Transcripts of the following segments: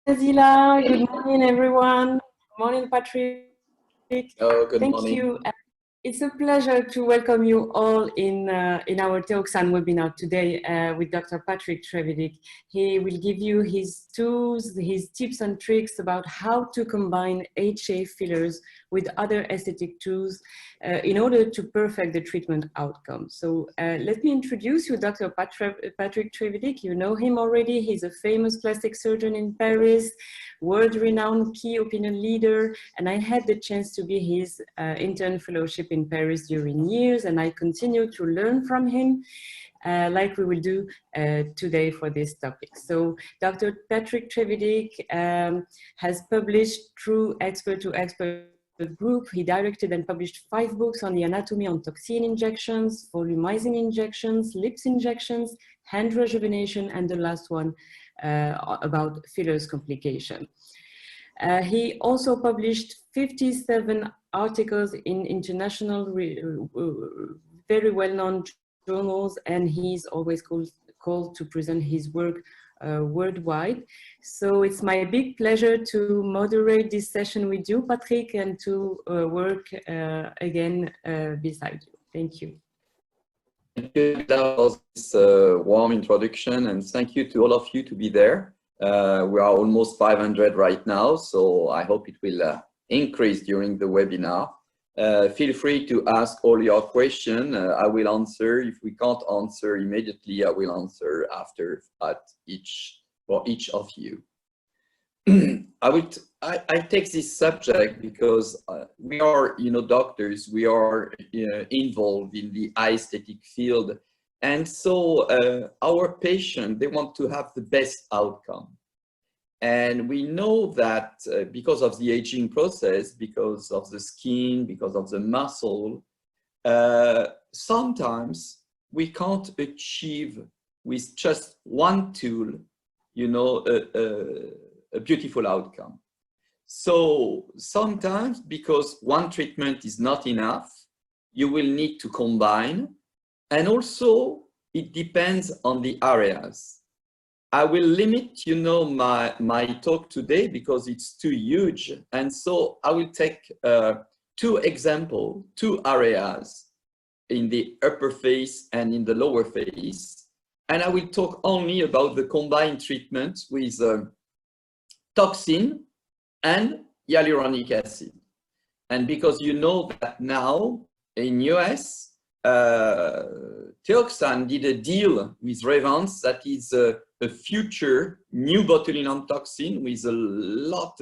Nabila. Good morning, everyone. Good morning, Patrick. Oh, good Thank morning. you. It's a pleasure to welcome you all in our Teoxan webinar today with Dr. Patrick Trevidic. He will give you his tools, his tips and tricks about how to combine HA fillers with other aesthetic tools in order to perfect the treatment outcome. So let me introduce you, Dr. Patrick Trevidic. You know him already. He's a famous plastic surgeon in Paris, world-renowned key opinion leader, and I had the chance to be his intern fellowship in Paris during years, and I continue to learn from him like we will do today for this topic. So Dr. Patrick Trevidic has published through expert to expert group. He directed and published 5 books on the anatomy on toxin injections, volumizing injections, lips injections, hand rejuvenation, and the last one about fillers complication. He also published 57 articles in international, very well-known journals, and he's always called to present his work worldwide. So it's my big pleasure to moderate this session with you, Patrick, and to work again beside you. Thank you. Thank you for this warm introduction, and thank you to all of you to be there. We are almost 500 right now, so I hope it will increase during the webinar. Feel free to ask all your questions. I will answer. If we can't answer immediately, I will answer after for each of you. I take this subject because we are, doctors. We are involved in the aesthetic field. And so our patient, they want to have the best outcome. And we know that because of the aging process, because of the skin, because of the muscle, sometimes we can't achieve with just one tool, a beautiful outcome. So sometimes because one treatment is not enough, you will need to combine. And also, it depends on the areas. I will limit, my talk today because it's too huge. And so I will take 2 examples, 2 areas in the upper face and in the lower face. And I will talk only about the combined treatment with toxin and hyaluronic acid. And because you know that now in US, Teoxan did a deal with Revance that is a future new botulinum toxin with a lot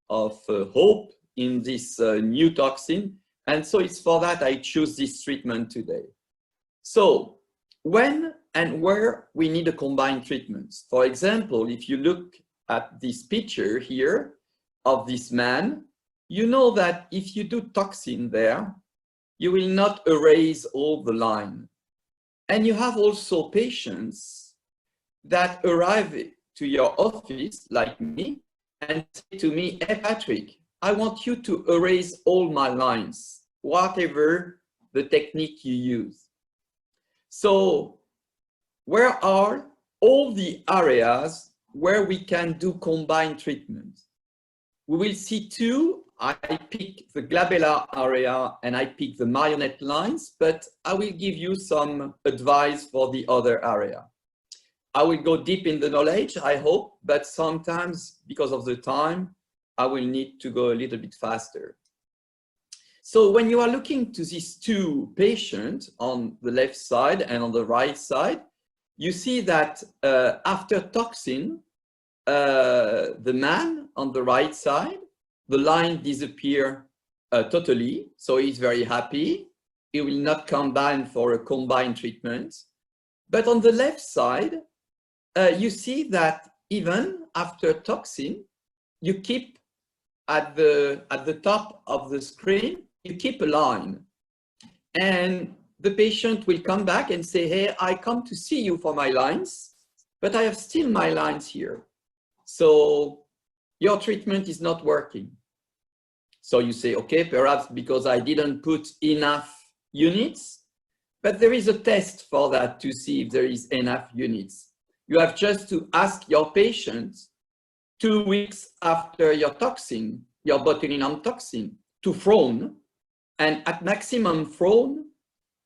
of hope in this new toxin. And so it's for that I choose this treatment today. So when and where we need a combined treatment. For example, if you look at this picture here of this man, you know that if you do toxin there, you will not erase all the line. And you have also patients that arrive to your office, like me, and say to me, hey, Patrick, I want you to erase all my lines, whatever the technique you use. So where are all the areas where we can do combined treatment? We will see 2. I pick the glabellar area and I pick the marionette lines, but I will give you some advice for the other area. I will go deep in the knowledge, I hope, but sometimes because of the time, I will need to go a little bit faster. So when you are looking to these 2 patients on the left side and on the right side, you see that after toxin, the man on the right side, the line disappear totally, so he's very happy. He will not combine for a combined treatment. But on the left side, you see that even after toxin, you keep at the top of the screen, you keep a line. And the patient will come back and say, hey, I come to see you for my lines, but I have still my lines here. So your treatment is not working. So you say, okay, perhaps because I didn't put enough units, but there is a test for that to see if there is enough units. You have just to ask your patient 2 weeks after your toxin, your botulinum toxin, to frown. And at maximum frown,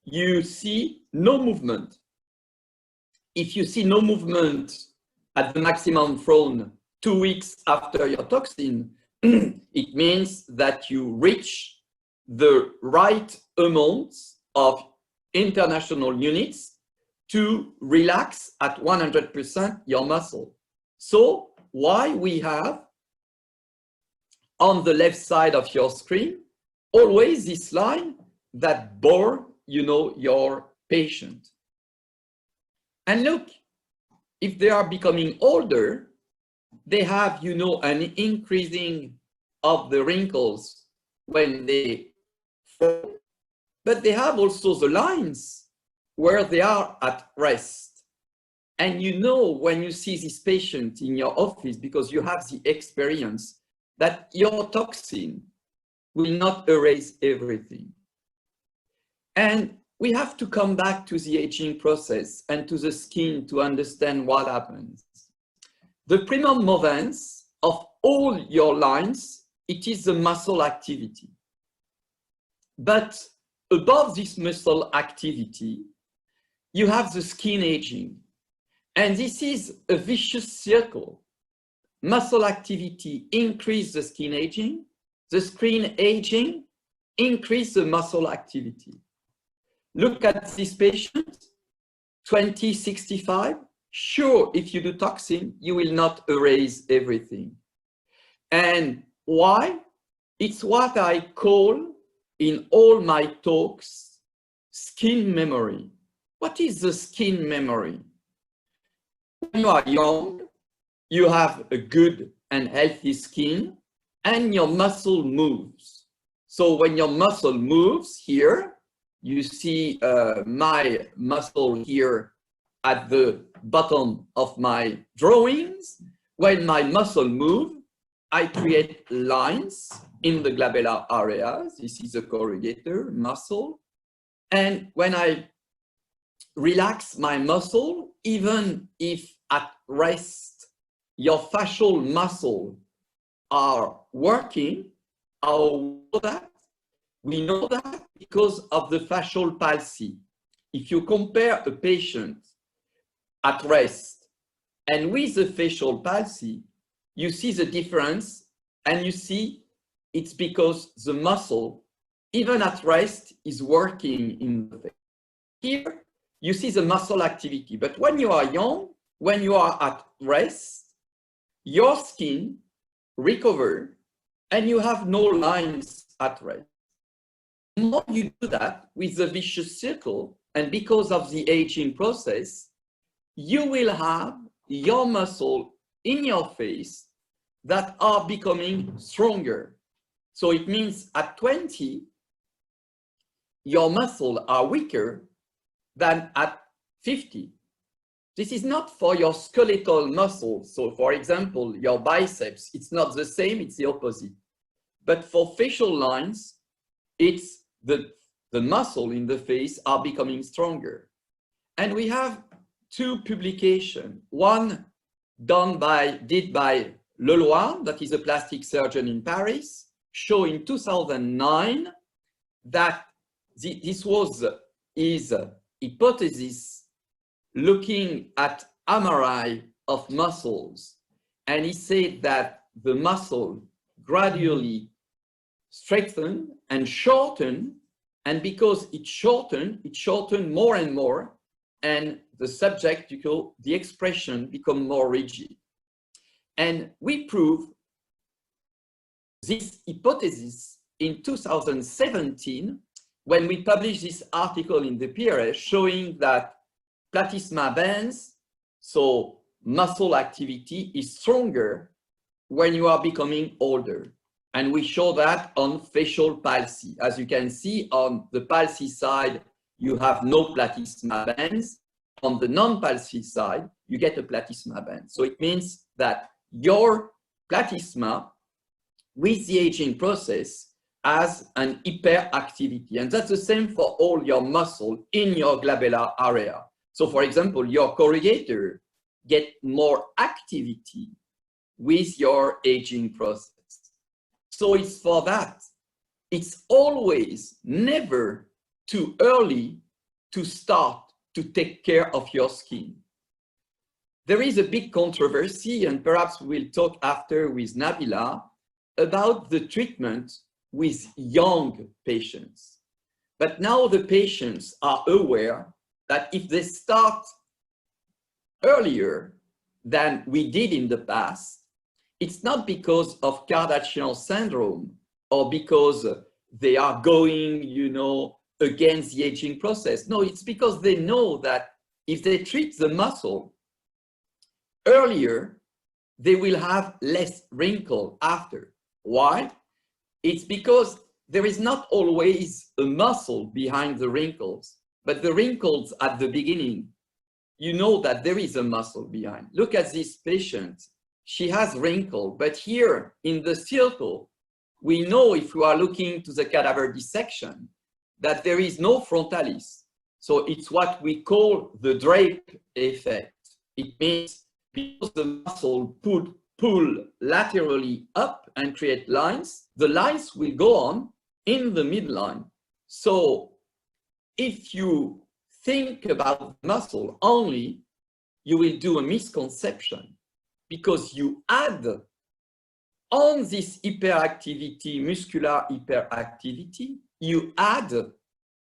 you see no movement. If you see no movement at the maximum frown 2 weeks after your toxin, it means that you reach the right amount of international units to relax at 100% your muscle. So why we have on the left side of your screen always this line that bore, you know, your patient. And look, if they are becoming older, they have, you know, an increasing of the wrinkles when they fall, but they have also the lines where they are at rest. And you know, when you see this patient in your office, because you have the experience that your toxin will not erase everything. And we have to come back to the aging process and to the skin to understand what happens. The primum movens of all your lines, it is the muscle activity. But above this muscle activity, you have the skin aging. And this is a vicious circle. Muscle activity increase the skin aging increase the muscle activity. Look at this patient, 2065. Sure, if you do toxin, you will not erase everything. And why? It's what I call in all my talks, skin memory. What is the skin memory? When you are young, you have a good and healthy skin and your muscle moves. So when your muscle moves here, you see my muscle here at the bottom of my drawings. When my muscle moves, I create lines in the glabellar areas. This is a corrugator muscle. And when I relax my muscle, even if at rest, your fascial muscle are working, we know that because of the fascial palsy. If you compare a patient at rest and with the facial palsy, you see the difference, and you see it's because the muscle, even at rest, is working in the face. Here, you see the muscle activity. But when you are young, when you are at rest, your skin recovers and you have no lines at rest. The more you do that with the vicious circle, and because of the aging process, you will have your muscle in your face that are becoming stronger. So it means at 20, your muscles are weaker than at 50. This is not for your skeletal muscles. So for example, your biceps, it's not the same, it's the opposite. But for facial lines, it's the muscle in the face are becoming stronger. And we have two publications. One did by Leloir, that is a plastic surgeon in Paris, showing in 2009 that this was his hypothesis looking at MRI of muscles. And he said that the muscle gradually strengthened and shortened, and because it shortened more and more, and the subject, the expression become more rigid. And we proved this hypothesis in 2017 when we published this article in the PRS showing that platysma bands, so muscle activity, is stronger when you are becoming older. And we show that on facial palsy. As you can see, on the palsy side, you have no platysma bands. On the non-palsy side, you get a platysma band. So it means that your platysma, with the aging process, has an hyperactivity. And that's the same for all your muscle in your glabellar area. So for example, your corrugator get more activity with your aging process. So it's for that. It's always never too early to start to take care of your skin. There is a big controversy, and perhaps we'll talk after with Nabila, about the treatment with young patients. But now the patients are aware that if they start earlier than we did in the past, it's not because of Kardashian syndrome or because they are going, against the aging process. No, it's because they know that if they treat the muscle earlier, they will have less wrinkle after. Why? It's because there is not always a muscle behind the wrinkles, but the wrinkles at the beginning, you know that there is a muscle behind. Look at this patient. She has wrinkle, but here in the circle, we know if we are looking to the cadaver dissection, that there is no frontalis. So it's what we call the drape effect. It means because the muscle pull laterally up and create lines, the lines will go on in the midline. So if you think about muscle only, you will do a misconception because you add on this hyperactivity, muscular hyperactivity, you add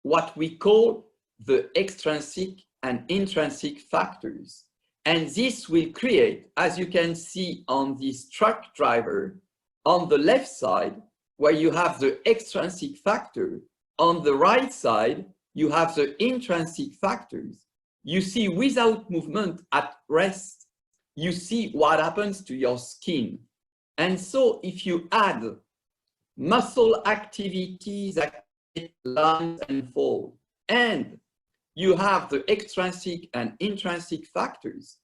what we call the extrinsic and intrinsic factors. And this will create, as you can see on this truck driver, on the left side, where you have the extrinsic factor, on the right side, you have the intrinsic factors. You see without movement at rest, you see what happens to your skin. And so if you add muscle activities, lines and fold, and you have the extrinsic and intrinsic factors,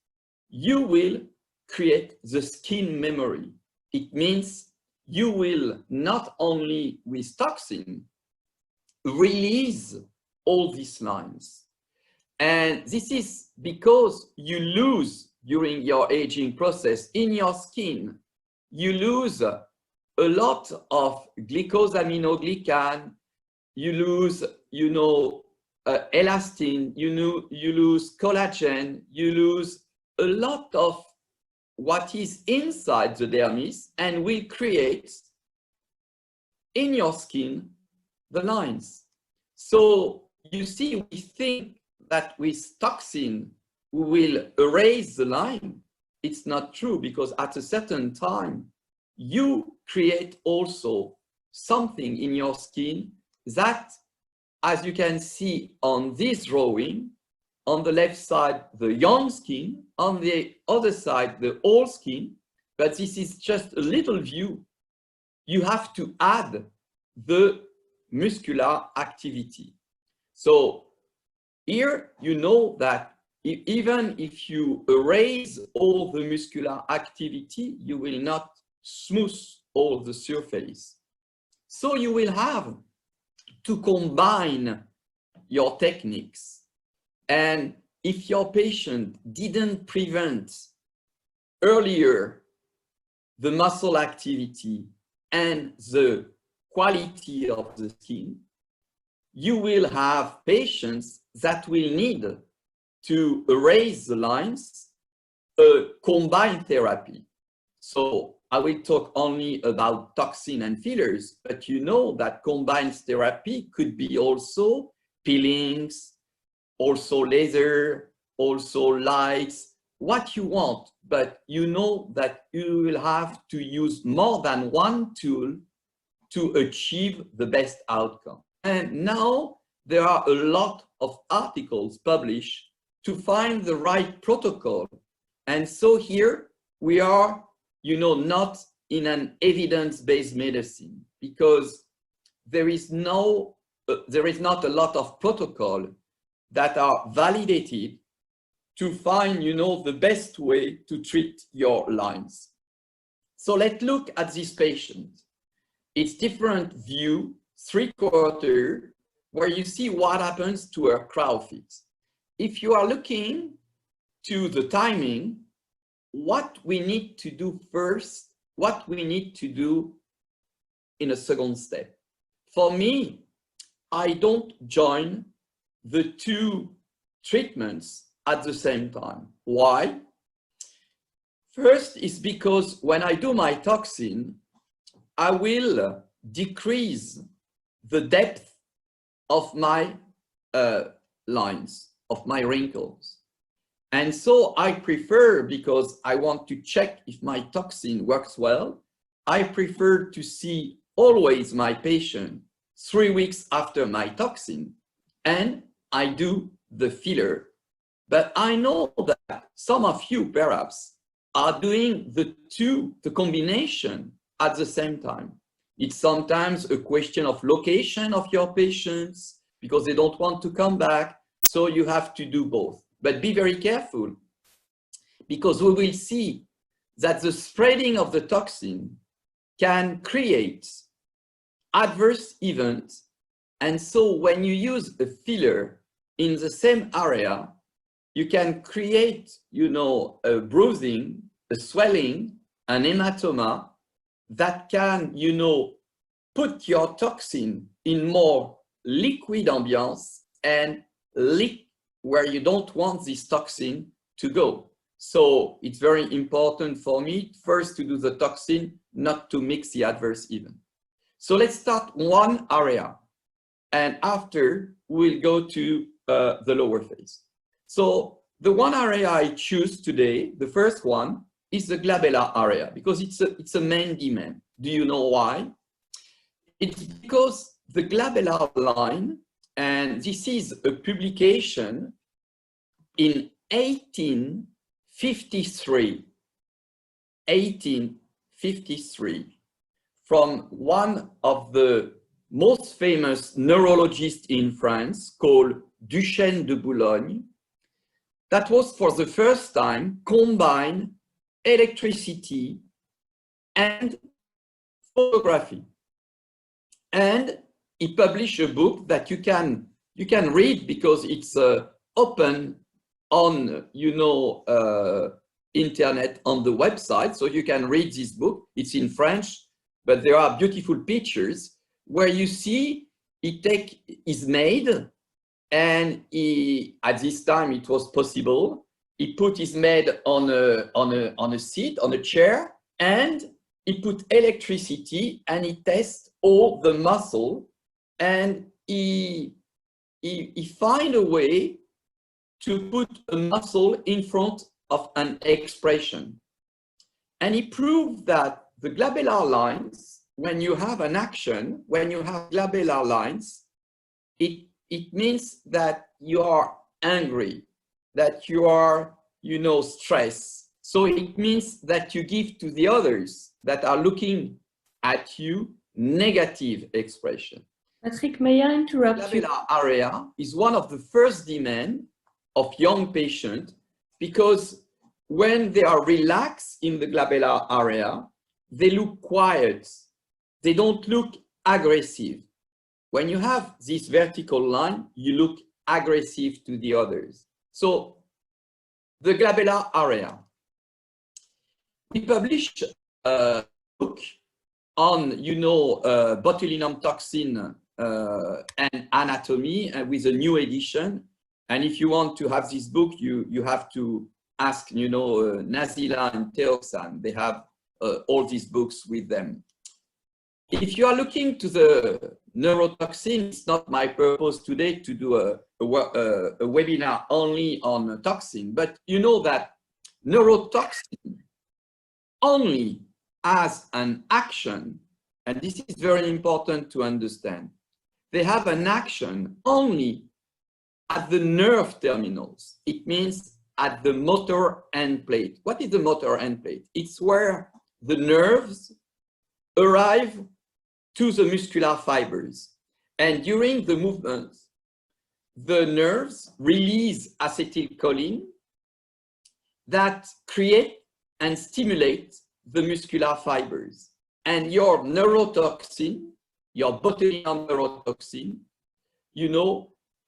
you will create the skin memory. It means you will not only with toxin release all these lines. And this is because you lose during your aging process in your skin, you lose a lot of glycosaminoglycan, you lose, elastin, you lose collagen, you lose a lot of what is inside the dermis and will create in your skin the lines. So you see, we think that with toxin we will erase the line. It's not true, because at a certain time you create also something in your skin that, as you can see on this drawing, on the left side the young skin, on the other side the old skin, but this is just a little view. You have to add the muscular activity. So here you know that even if you erase all the muscular activity, you will not smooth all the surface. So you will have to combine your techniques. And if your patient didn't prevent earlier the muscle activity and the quality of the skin, you will have patients that will need to erase the lines, a combined therapy. So I will talk only about toxin and fillers, but you know that combined therapy could be also peelings, also laser, also lights, what you want, but you know that you will have to use more than one tool to achieve the best outcome. And now there are a lot of articles published to find the right protocol. And so here we are, not in an evidence-based medicine, because there is not a lot of protocol that are validated to find, the best way to treat your lines. So let's look at this patient. It's different view, 3/4, where you see what happens to her crow feet. If you are looking to the timing, what we need to do first, what we need to do in a second step. For me, I don't join the two treatments at the same time. Why? First is because when I do my toxin, I will decrease the depth of my lines, of my wrinkles. And so I prefer, because I want to check if my toxin works well, I prefer to see always my patient 3 weeks after my toxin, and I do the filler. But I know that some of you perhaps are doing the combination at the same time. It's sometimes a question of location of your patients because they don't want to come back. So you have to do both. But be very careful, because we will see that the spreading of the toxin can create adverse events. And so when you use a filler in the same area, you can create, a bruising, a swelling, an hematoma that can, put your toxin in more liquid ambiance and leak where you don't want this toxin to go. So it's very important for me first to do the toxin, not to mix the adverse event. So let's start one area, and after we'll go to the lower face. So the one area I choose today, the first one, is the glabellar area, because it's a main demand. Do you know why? It's because the glabellar line, and this is a publication in 1853, from one of the most famous neurologists in France called Duchesne de Boulogne, that was for the first time combine electricity and photography. And he published a book that you can read, because it's open on internet on the website, so you can read this book. It's in French, but there are beautiful pictures where you see is made, and at this time it was possible. He put his maid on a seat, on a chair, and he put electricity, and he tests all the muscle, and he find a way to put a muscle in front of an expression. And he proved that the glabellar lines, when you have an action, when you have glabellar lines, it means that you are angry, that you are, stressed. So it means that you give to the others that are looking at you negative expression. Patrick, may I interrupt you? The glabellar area is one of the first demands of young patients, because when they are relaxed in the glabellar area, they look quiet. They don't look aggressive. When you have this vertical line, you look aggressive to the others. So the glabellar area. We published a book on, botulinum toxin and anatomy, with a new edition. And if you want to have this book, you have to ask, Nabila and Teoxan. They have all these books with them. If you are looking to the neurotoxin, it's not my purpose today to do a webinar only on toxin, but you know that neurotoxin only has an action, and this is very important to understand. They have an action only at the nerve terminals. It means at the motor end plate. What is the motor end plate? It's where the nerves arrive to the muscular fibers. And during the movement, the nerves release acetylcholine that create and stimulate the muscular fibers. And your neurotoxin, your botulinum neurotoxin,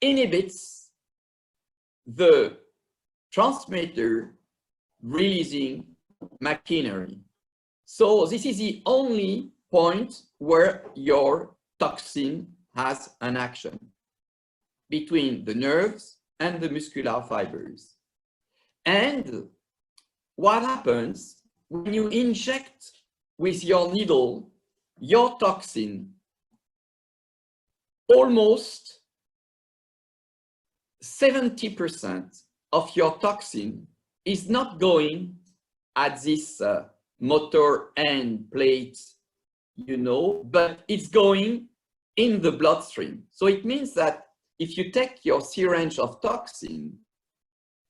inhibits the transmitter releasing machinery. So this is the only point where your toxin has an action between the nerves and the muscular fibers. And what happens when you inject with your needle your toxin? Almost 70% of your toxin is not going at this motor end plate, you know, but it's going in the bloodstream. So it means that if you take your syringe of toxin,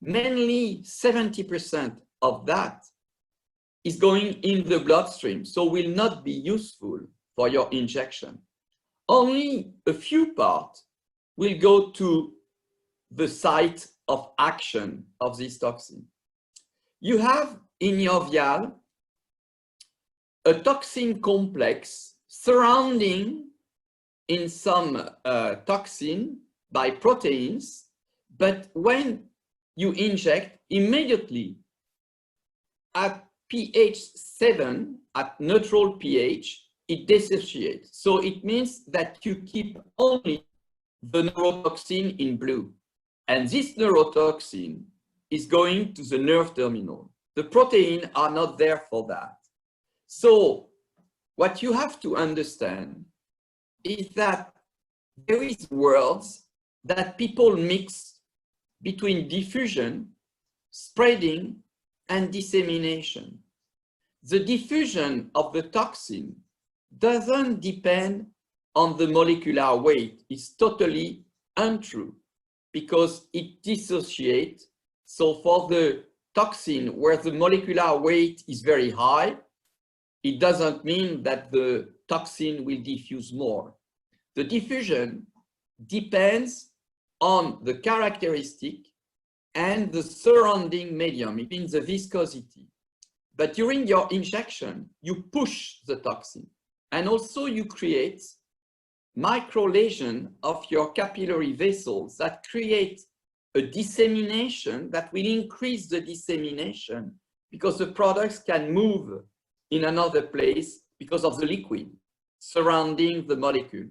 mainly 70% of that is going in the bloodstream, so will not be useful for your injection. Only a few parts will go to the site of action of this toxin. You have in your vial a toxin complex surrounding in some toxin by proteins, but when you inject immediately at pH 7, at neutral pH, it dissociates. So it means that you keep only the neurotoxin in blue. And this neurotoxin is going to the nerve terminal. The proteins are not there for that. So what you have to understand is that there is words that people mix between diffusion, spreading, and dissemination. The diffusion of the toxin doesn't depend on the molecular weight. It's totally untrue because it dissociates. So for the toxin where the molecular weight is very high, it doesn't mean that the toxin will diffuse more. The diffusion depends on the characteristic and the surrounding medium, it means the viscosity. But during your injection, you push the toxin and also you create micro lesion of your capillary vessels that create a dissemination that will increase the dissemination because the products can move in another place because of the liquid surrounding the molecule.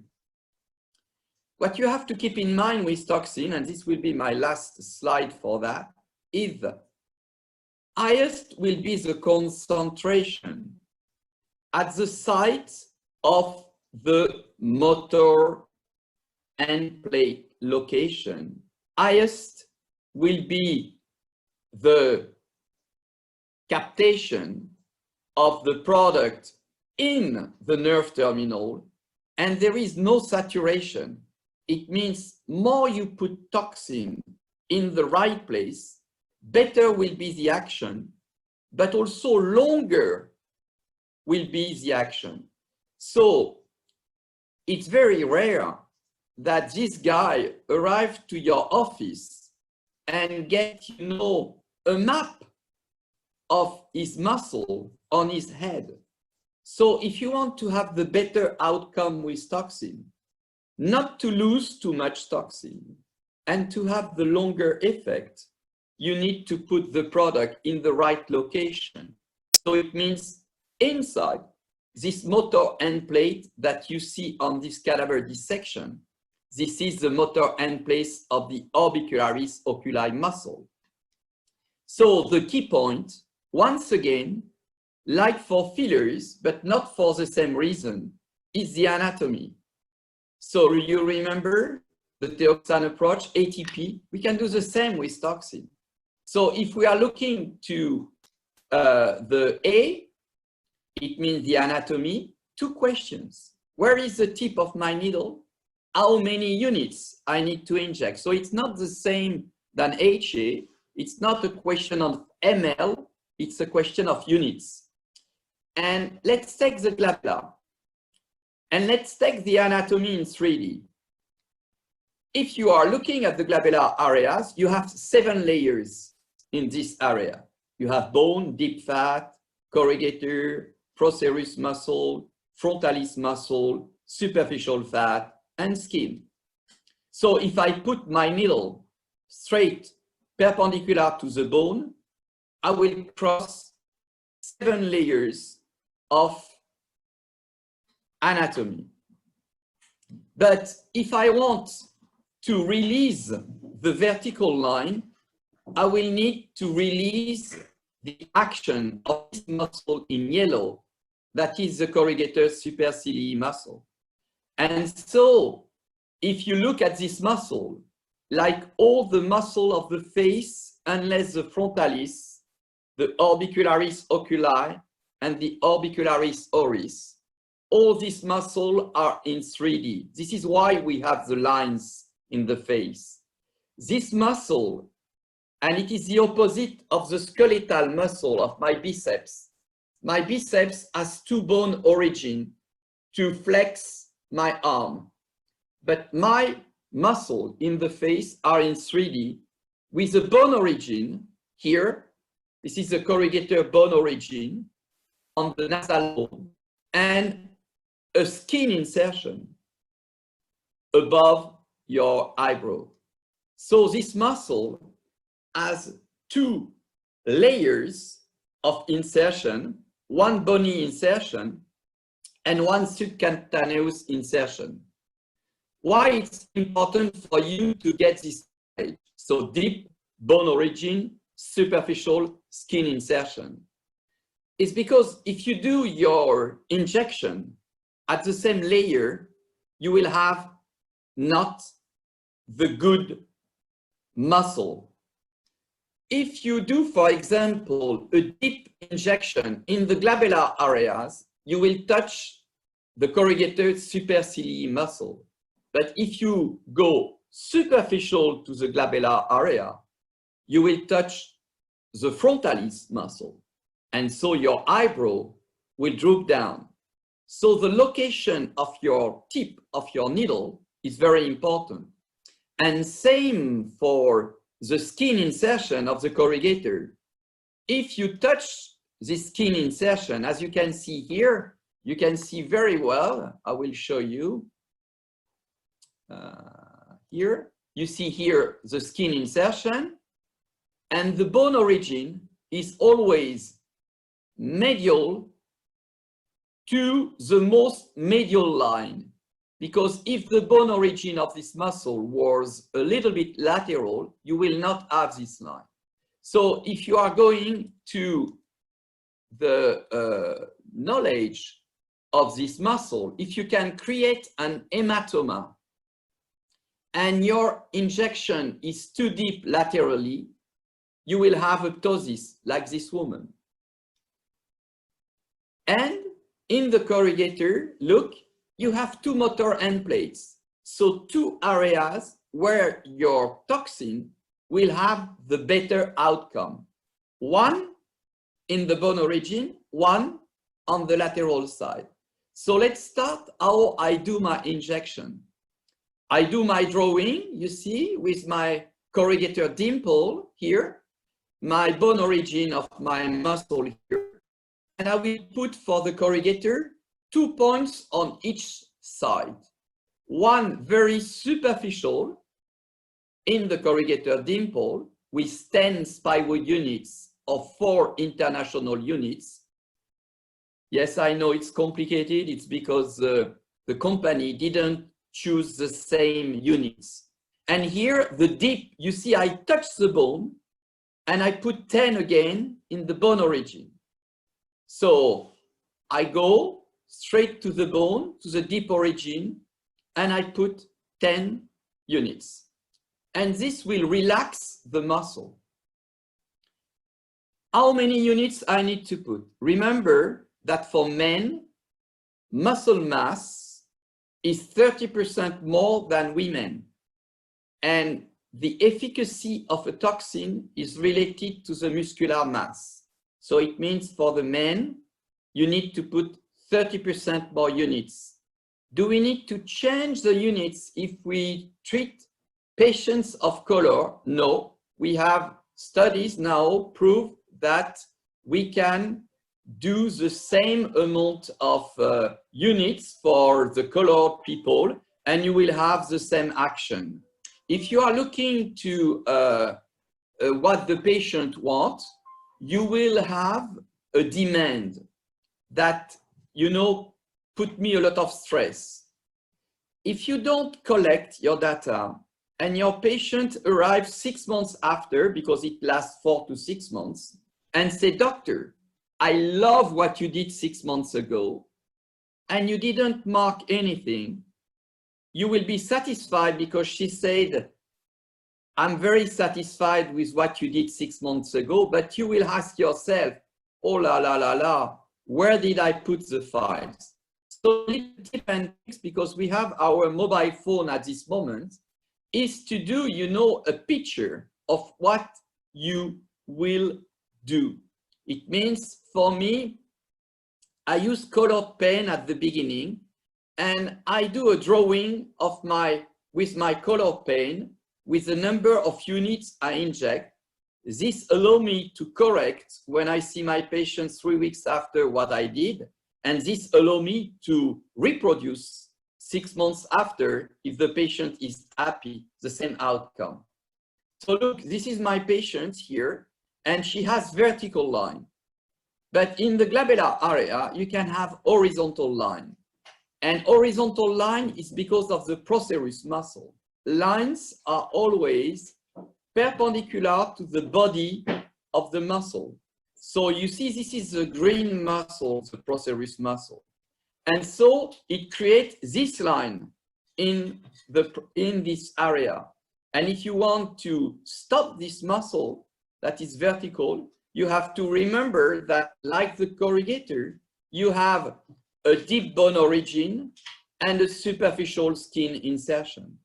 What you have to keep in mind with toxin, and this will be my last slide for that, is highest will be the concentration at the site of the motor end plate location. Highest will be the captation of the product in the nerve terminal, and there is no saturation. It means more you put toxin in the right place, better will be the action, but also longer will be the action. So it's very rare that this guy arrived to your office and get, you know, a map of his muscle on his head. So if you want to have the better outcome with toxin, not to lose too much toxin and to have the longer effect, you need to put the product in the right location. So it means inside this motor end plate that you see on this cadaver dissection, this is the motor end place of the orbicularis oculi muscle. So the key point, once again, like for fillers, but not for the same reason, is the anatomy. So you remember the Teoxane approach, ATP, we can do the same with toxin. So if we are looking to the A, it means the anatomy, two questions. Where is the tip of my needle? How many units I need to inject? So it's not the same than HA. It's not a question of ml, it's a question of units. And let's take the glabella. And let's take the anatomy in 3D. If you are looking at the glabellar areas, you have 7 layers in this area. You have bone, deep fat, corrugator, procerus muscle, frontalis muscle, superficial fat, and skin. So if I put my needle straight perpendicular to the bone, I will cross 7 layers of anatomy. But if I want to release the vertical line, I will need to release the action of this muscle in yellow, that is the corrugator supercilii muscle. And so, if you look at this muscle, like all the muscle of the face, unless the frontalis, the orbicularis oculi, and the orbicularis oris, all these muscles are in 3D. This is why we have the lines in the face. This muscle, and it is the opposite of the skeletal muscle of my biceps. My biceps has 2 bone origin to flex my arm. But my muscle in the face are in 3D with a bone origin here. This is the corrugator bone origin on the nasal bone and a skin insertion above your eyebrow. So this muscle has 2 layers of insertion, 1 bony insertion and 1 subcutaneous insertion. Why it's important for you to get this stage? So deep bone origin, superficial skin insertion. It's because if you do your injection at the same layer, you will have not the good muscle. If you do, for example, a deep injection in the glabellar areas, you will touch the corrugator supercilii muscle. But if you go superficial to the glabellar area, you will touch the frontalis muscle. And so your eyebrow will droop down. So the location of your tip of your needle is very important. And same for the skin insertion of the corrugator. If you touch this skin insertion, as you can see here, you can see very well, I will show you. Here, you see here the skin insertion, and the bone origin is always medial to the most medial line. Because if the bone origin of this muscle was a little bit lateral, you will not have this line. So if you are going to the knowledge of this muscle, if you can create an hematoma and your injection is too deep laterally, you will have a ptosis like this woman. And in the corrugator, look, you have 2 motor end plates. So 2 areas where your toxin will have the better outcome. 1 in the bone origin, 1 on the lateral side. So let's start how I do my injection. I do my drawing, you see, with my corrugator dimple here, my bone origin of my muscle here, and I will put for the corrugator 2 points on each side. 1 very superficial in the corrugator dimple with 10 spiral units or 4 international units. Yes, I know it's complicated. It's because the company didn't choose the same units. And here, the deep, you see, I touch the bone and I put 10 again in the bone origin. So I go straight to the bone, to the deep origin, and I put 10 units. And this will relax the muscle. How many units I need to put? Remember that for men, muscle mass is 30% more than women. And the efficacy of a toxin is related to the muscular mass. So it means for the men, you need to put 30% more units. Do we need to change the units if we treat patients of color? No, we have studies now prove that we can do the same amount of units for the colored people, and you will have the same action. If you are looking to what the patient wants, you will have a demand that, you know, put me a lot of stress. If you don't collect your data and your patient arrives 6 months after, because it lasts 4 to 6 months, and say, doctor, I love what you did 6 months ago, and you didn't mark anything, you will be satisfied because she said, I'm very satisfied with what you did 6 months ago, but you will ask yourself, oh la la la la, where did I put the files? So little tip and tricks, because we have our mobile phone at this moment, is to do, you know, a picture of what you will do. It means for me, I use colored pen at the beginning, and I do a drawing of with my colored pen with the number of units I inject. This allows me to correct when I see my patient 3 weeks after what I did, and this allows me to reproduce 6 months after if the patient is happy, the same outcome. So look, this is my patient here, and she has vertical line. But in the glabellar area, you can have horizontal line. And horizontal line is because of the procerus muscle. Lines are always perpendicular to the body of the muscle. So you see, this is the green muscle, the procerus muscle. And so it creates this line in this area. And if you want to stop this muscle that is vertical, you have to remember that, like the corrugator, you have a deep bone origin and a superficial skin insertion.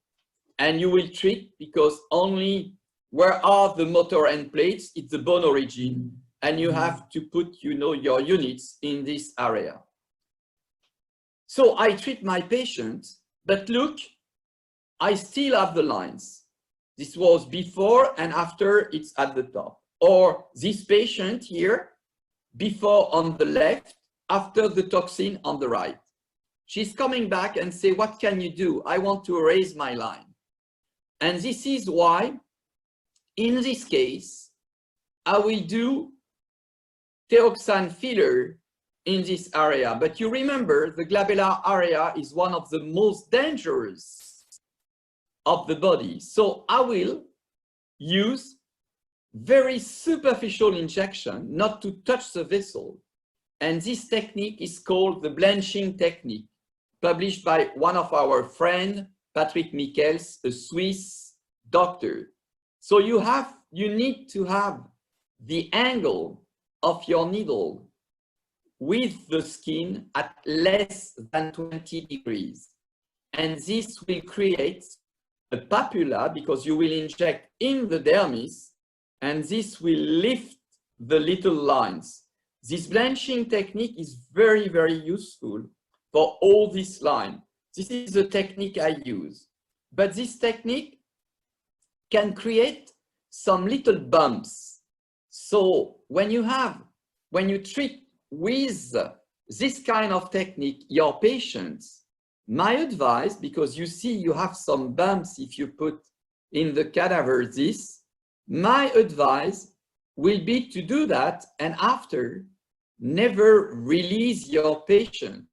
And you will treat because only where are the motor end plates, it's the bone origin, and you have to put, you know, your units in this area. So I treat my patient, but look, I still have the lines. This was before and after, it's at the top. Or this patient here, before on the left, after the toxin on the right. She's coming back and say, what can you do? I want to erase my line. And this is why, in this case, I will do Teoxane filler in this area. But you remember, the glabellar area is one of the most dangerous of the body. So I will use very superficial injection, not to touch the vessel. And this technique is called the blanching technique, published by one of our friends, Patrick Michels, a Swiss doctor. So you need to have the angle of your needle with the skin at less than 20 degrees. And this will create a papilla because you will inject in the dermis, and this will lift the little lines. This blanching technique is very, very useful for all this line. This is the technique I use. But this technique can create some little bumps. So when you treat with this kind of technique your patients, my advice, because you see you have some bumps if you put in the cadaver this, my advice will be to do that, and after, never release your patient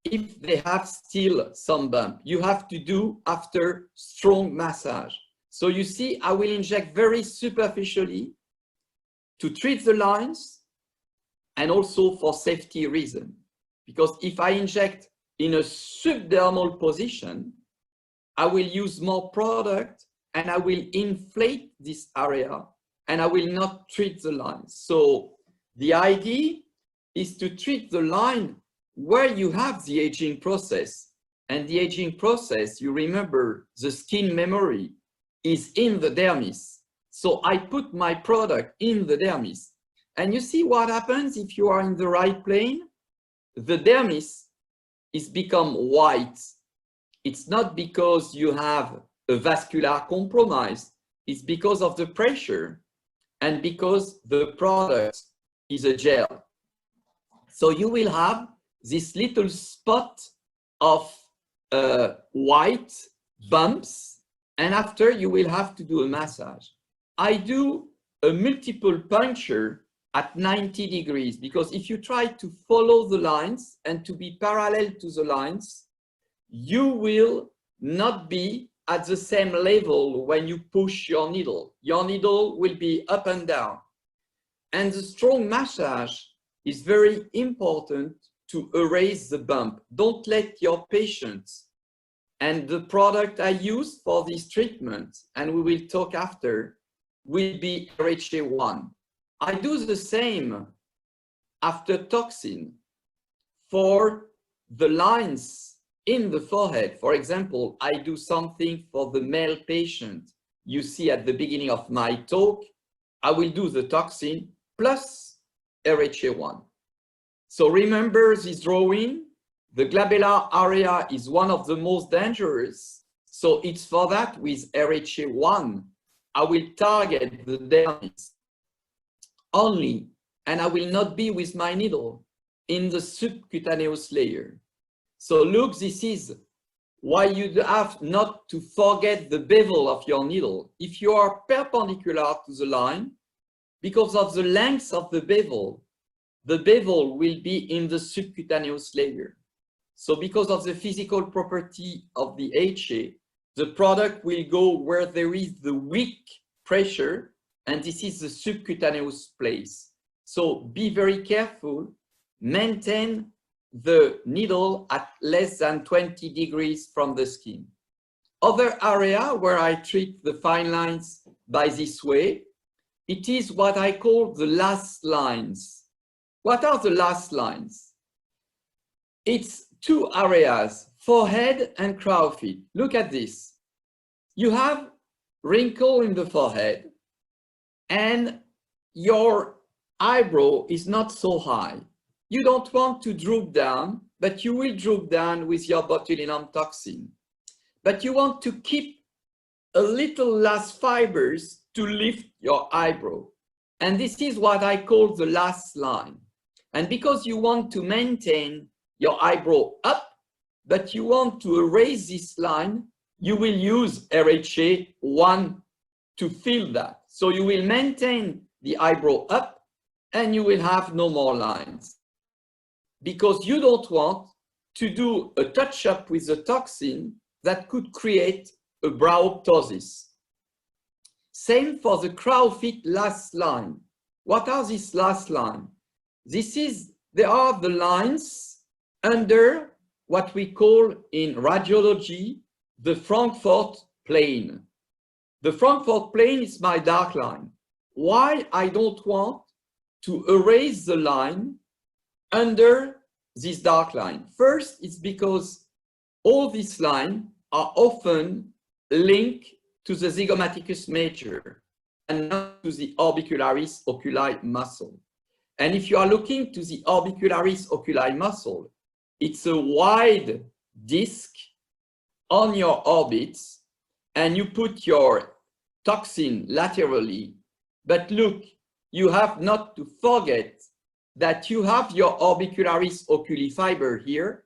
if they have still some bump. You have to do after strong massage. So you see, I will inject very superficially to treat the lines and also for safety reason. Because if I inject in a subdermal position, I will use more product and I will inflate this area and I will not treat the lines. So the idea is to treat the line where you have the aging process. And the aging process, you remember, the skin memory is in the dermis. So I put my product in the dermis. And you see what happens if you are in the right plane? The dermis is become white. It's not because you have a vascular compromise. It's because of the pressure and because the product is a gel. So you will have this little spot of white bumps, and after you will have to do a massage. I do a multiple puncture at 90 degrees, because if you try to follow the lines and to be parallel to the lines, you will not be at the same level when you push your needle. Your needle will be up and down. And the strong massage is very important to erase the bump. Don't let your patients, and the product I use for this treatment, and we will talk after, will be RHA1. I do the same after toxin for the lines in the forehead. For example, I do something for the male patient. You see at the beginning of my talk, I will do the toxin plus RHA1. So remember this drawing, the glabellar area is one of the most dangerous. So it's for that with RHA1, I will target the dermis only, and I will not be with my needle in the subcutaneous layer. So look, this is why you have not to forget the bevel of your needle. If you are perpendicular to the line, because of the length of the bevel will be in the subcutaneous layer. So because of the physical property of the HA, the product will go where there is the weak pressure, and this is the subcutaneous place. So be very careful, maintain the needle at less than 20 degrees from the skin. Other area where I treat the fine lines by this way, it is what I call the last lines. What are the last lines? It's two areas, forehead and crow feet. Look at this. You have wrinkle in the forehead and your eyebrow is not so high. You don't want to droop down, but you will droop down with your botulinum toxin. But you want to keep a little last fibers to lift your eyebrow. And this is what I call the last line. And because you want to maintain your eyebrow up, but you want to erase this line, you will use RHA1 to fill that. So you will maintain the eyebrow up and you will have no more lines. Because you don't want to do a touch-up with the toxin that could create a brow ptosis. Same for the crow feet last line. What are these last line? They are the lines under what we call in radiology the Frankfurt plane. The Frankfurt plane is my dark line. Why I don't want to erase the line under this dark line? First, it's because all these lines are often linked to the zygomaticus major and not to the orbicularis oculi muscle. And if you are looking to the orbicularis oculi muscle, it's a wide disc on your orbits, and you put your toxin laterally. But look, you have not to forget that you have your orbicularis oculi fiber here,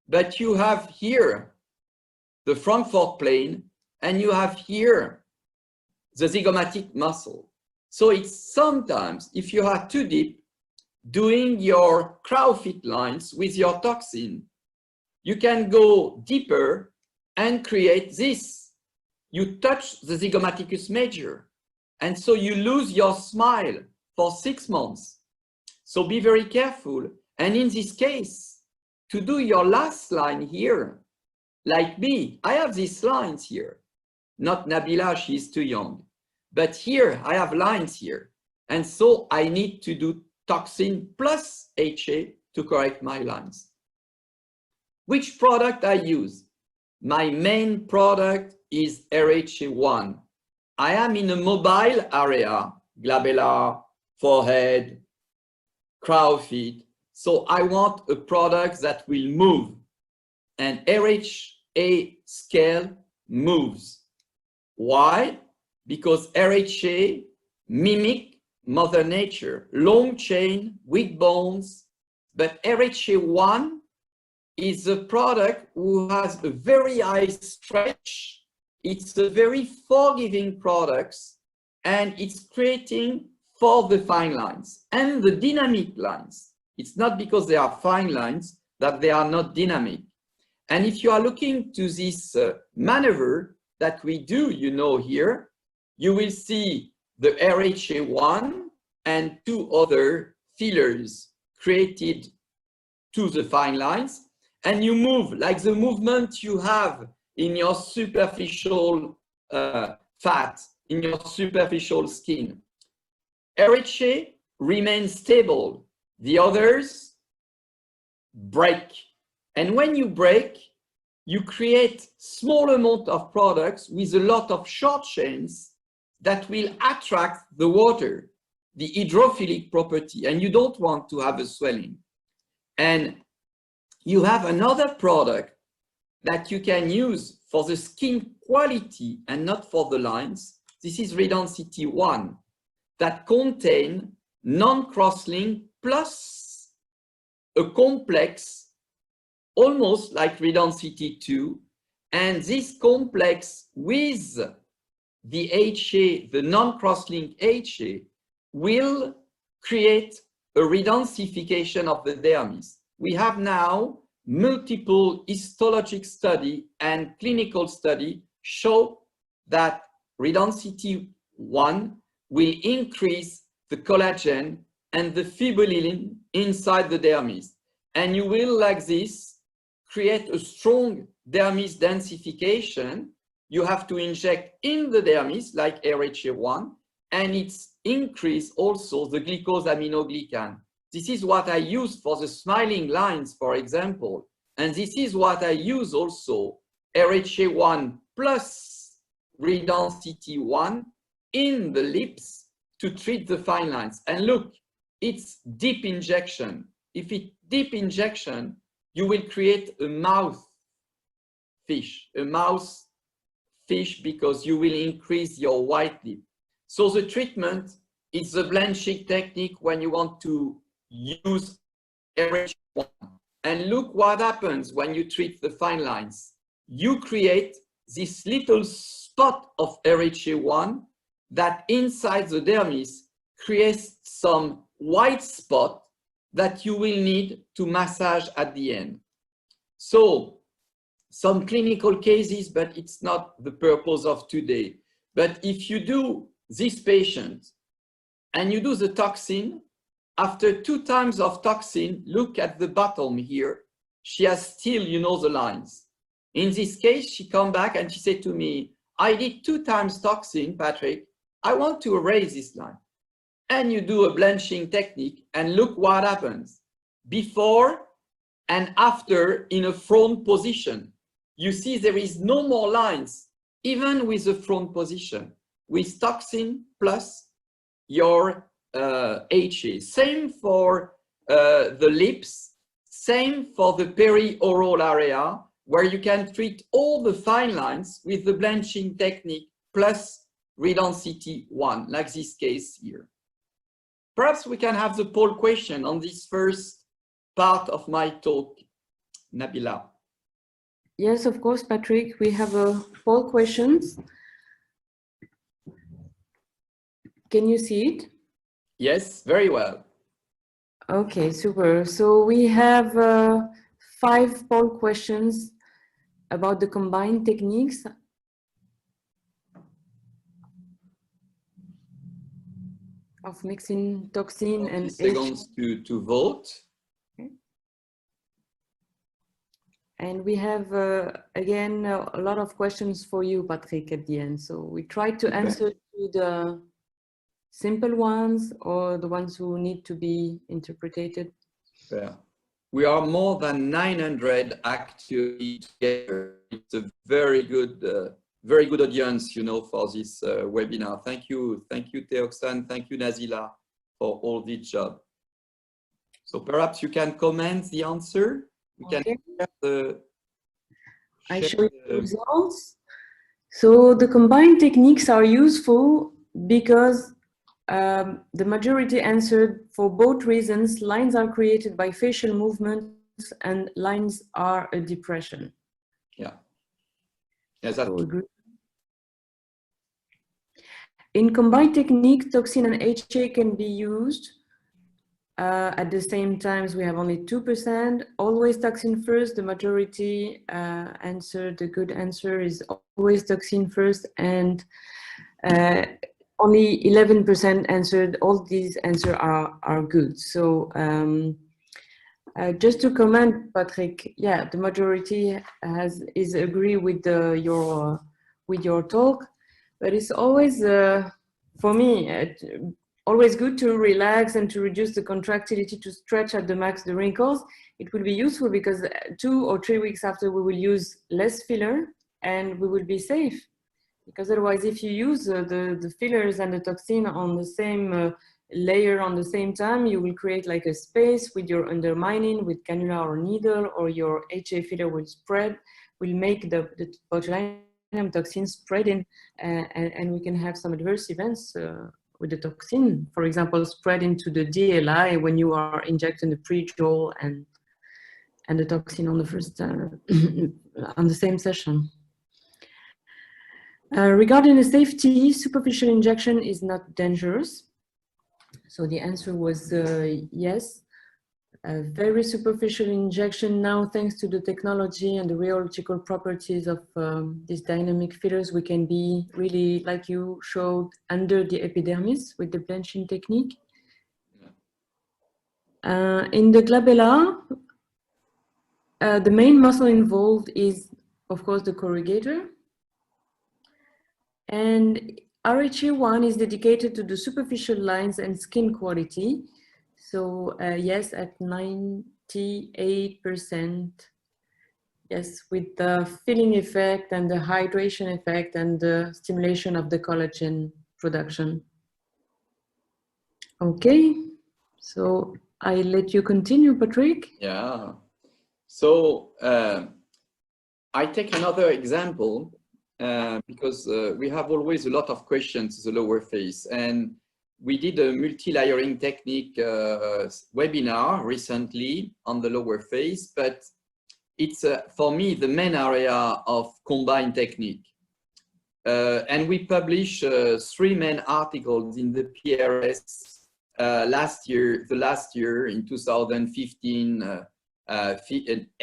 but you have here the Frankfurt plane, and you have here the zygomatic muscle. So it's sometimes, if you are too deep, doing your crow feet lines with your toxin, you can go deeper and create this. You touch the zygomaticus major, and so you lose your smile for 6 months. So be very careful. And in this case, to do your last line here, like me, I have these lines here. Not Nabila, she's too young. But here, I have lines here. And so I need to do toxin plus HA to correct my lines. Which product I use? My main product is RHA1. I am in a mobile area, glabellar, forehead, crow feet. So I want a product that will move. And RHA scale moves. Why? Because RHA mimic Mother Nature, long chain, weak bones, but RHA1 is a product who has a very high stretch. It's a very forgiving product, and it's creating for the fine lines and the dynamic lines. It's not because they are fine lines that they are not dynamic. And if you are looking to this maneuver that we do, here, you will see the RHA1 and 2 other fillers created to the fine lines, and you move like the movement you have in your superficial fat, in your superficial skin. RHA remains stable, the others break. And when you break, you create small amount of products with a lot of short chains that will attract the water, the hydrophilic property, and you don't want to have a swelling. And you have another product that you can use for the skin quality and not for the lines. This is Redensity 1 that contain non-crosslink plus a complex almost like Redensity 2, and this complex with the HA, the non-crosslink HA, will create a redensification of the dermis. We have now multiple histologic study and clinical study show that Redensity 1 will increase the collagen and the fibrillin inside the dermis. And you will, like this, create a strong dermis densification. You have to inject in the dermis, like RHA1, and it's increase also the glycosaminoglycan. This is what I use for the smiling lines, for example. And this is what I use also, RHA1 plus Redensity 1 in the lips to treat the fine lines. And look, it's deep injection. If it's deep injection, you will create a mouth fish because you will increase your white lip. So the treatment is the blanching technique when you want to use RHA1. And look what happens when you treat the fine lines. You create this little spot of RHA1 that inside the dermis creates some white spot that you will need to massage at the end. So some clinical cases, but it's not the purpose of today. But if you do this patient and you do the toxin, after 2 times of toxin, look at the bottom here. She has still, the lines. In this case, she come back and she said to me, I did 2 times toxin, Patrick. I want to erase this line. And you do a blanching technique and look what happens. Before and after in a front position. You see there is no more lines, even with the front position, with toxin plus your HA. Same for the lips, same for the peri-oral area, where you can treat all the fine lines with the blanching technique plus Redensity 1, like this case here. Perhaps we can have the poll question on this first part of my talk, Nabila. Yes, of course, Patrick. We have a poll questions. Can you see it? Yes, very well. Okay, super. So we have 5 poll questions about the combined techniques. Of mixing toxin and seconds to vote. Okay. And we have, again, a lot of questions for you, Patrick, at the end. So we try to answer to the simple ones or the ones who need to be interpreted. Yeah. We are more than 900 actually together. It's a very good audience, for this webinar. Thank you, Teoxane. Thank you, Nazila, for all this job. So perhaps you can comment the answer. We can share I show you the results. So the combined techniques are useful because the majority answered for both reasons. Lines are created by facial movements and lines are a depression. Yeah. Yes, that's In combined technique, toxin and HA can be used. At the same times, we have only 2%. Always toxin first. The majority answer, the good answer is always toxin first, and only 11% answered. All these answers are good. So just to comment, Patrick, yeah, the majority is agree with your talk, but it's always for me always good to relax and to reduce the contractility, to stretch at the max the wrinkles. It will be useful because 2 or 3 weeks after we will use less filler and we will be safe. Because otherwise, if you use the fillers and the toxin on the same layer on the same time, you will create like a space with your undermining, with cannula or needle, or your HA filler will spread, will make the botulinum toxin spreading, and we can have some adverse events with the toxin, for example, spread into the DLI when you are injecting the pre-jol and the toxin on the first on the same session. Regarding the safety, superficial injection is not dangerous. So the answer was yes. A very superficial injection now, thanks to the technology and the rheological properties of these dynamic fillers, we can be really, like you showed, under the epidermis with the blanching technique. In the glabella, the main muscle involved is, of course, the corrugator. And RHA1 is dedicated to the superficial lines and skin quality. So yes, at 98%, yes, with the filling effect and the hydration effect and the stimulation of the collagen production. Okay, so I let you continue, Patrick. Yeah, so I take another example because we have always a lot of questions to the lower face, and we did a multi-layering technique webinar recently on the lower face, but it's for me the main area of combined technique. And we published 3 main articles in the PRS last year in 2015,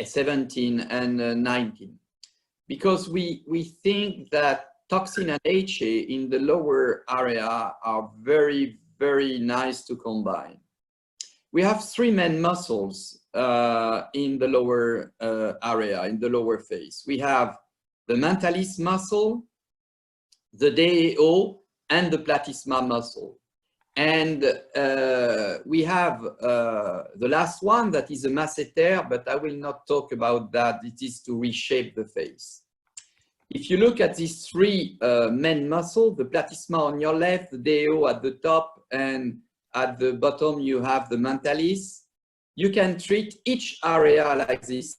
17 and 19. Because we think that toxin and HA in the lower area are very, very nice to combine. We have 3 main muscles in the lower area, in the lower face. We have the mentalis muscle, the DAO, and the platysma muscle. And we have the last one that is a masseter, but I will not talk about that. It is to reshape the face. If you look at these 3 main muscles, the platysma on your left, the DAO at the top, and at the bottom you have the mentalis, you can treat each area like this.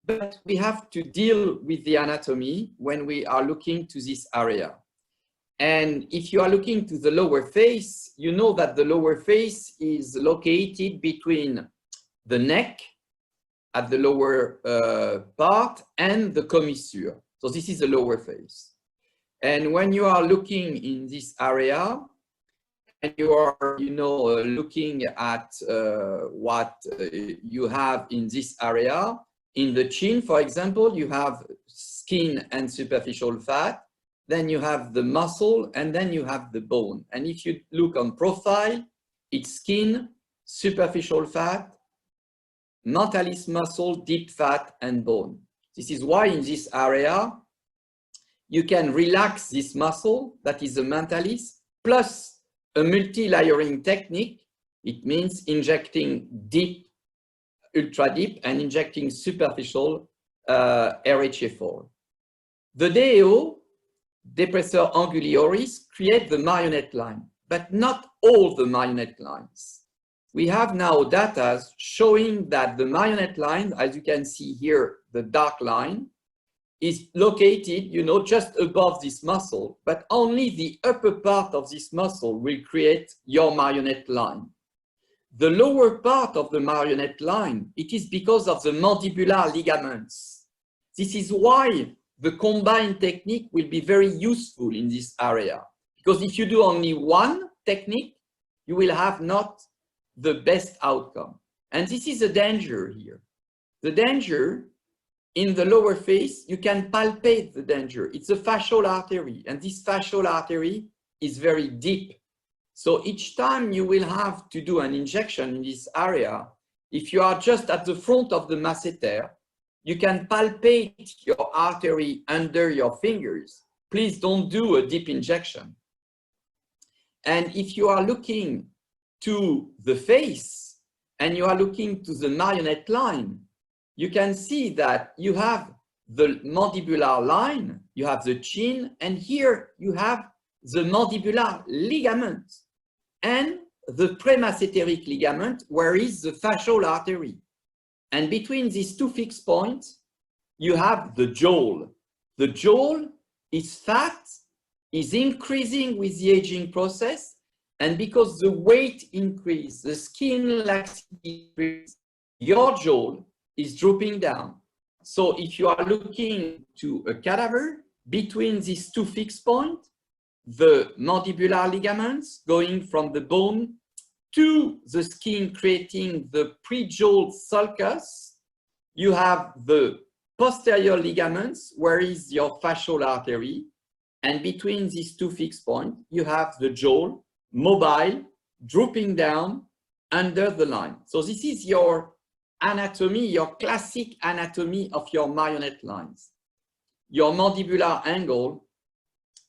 But we have to deal with the anatomy when we are looking to this area. And if you are looking to the lower face, you know that the lower face is located between the neck at the lower part and the commissure. So this is the lower face. And when you are looking in this area, and you are, looking at what you have in this area, in the chin, for example, you have skin and superficial fat, then you have the muscle, and then you have the bone. And if you look on profile, it's skin, superficial fat, mentalis muscle, deep fat, and bone. This is why in this area, you can relax this muscle, that is the mentalis, plus a multi-layering technique. It means injecting deep, ultra deep, and injecting superficial RHA4. The DAO, depressor angulioris, create the marionette line, but not all the marionette lines. We have now data showing that the marionette line, as you can see here, the dark line, is located, just above this muscle, but only the upper part of this muscle will create your marionette line. The lower part of the marionette line, it is because of the mandibular ligaments. This is why the combined technique will be very useful in this area, Because if you do only one technique, you will have not the best outcome. And this is a danger here. The danger in the lower face, you can palpate the danger. It's a fascial artery, and this fascial artery is very deep. So each time you will have to do an injection in this area, if you are just at the front of the masseter, you can palpate your artery under your fingers. Please don't do a deep injection. And if you are looking to the face and you are looking to the marionette line, you can see that you have the mandibular line, you have the chin, and here you have the mandibular ligament and the premasseteric ligament, where is the fascial artery. And between these two fixed points, you have the jaw. The jaw is fat, is increasing with the aging process, and because the weight increase, the skin laxity increase, your jaw is drooping down. So if you are looking to a cadaver, between these two fixed points, the mandibular ligaments going from the bone to the skin, creating the pre-jaw sulcus, you have the posterior ligaments, where is your fascial artery, and between these two fixed points, you have the jaw, mobile, drooping down under the line. So this is your anatomy, your classic anatomy of your marionette lines. Your mandibular angle,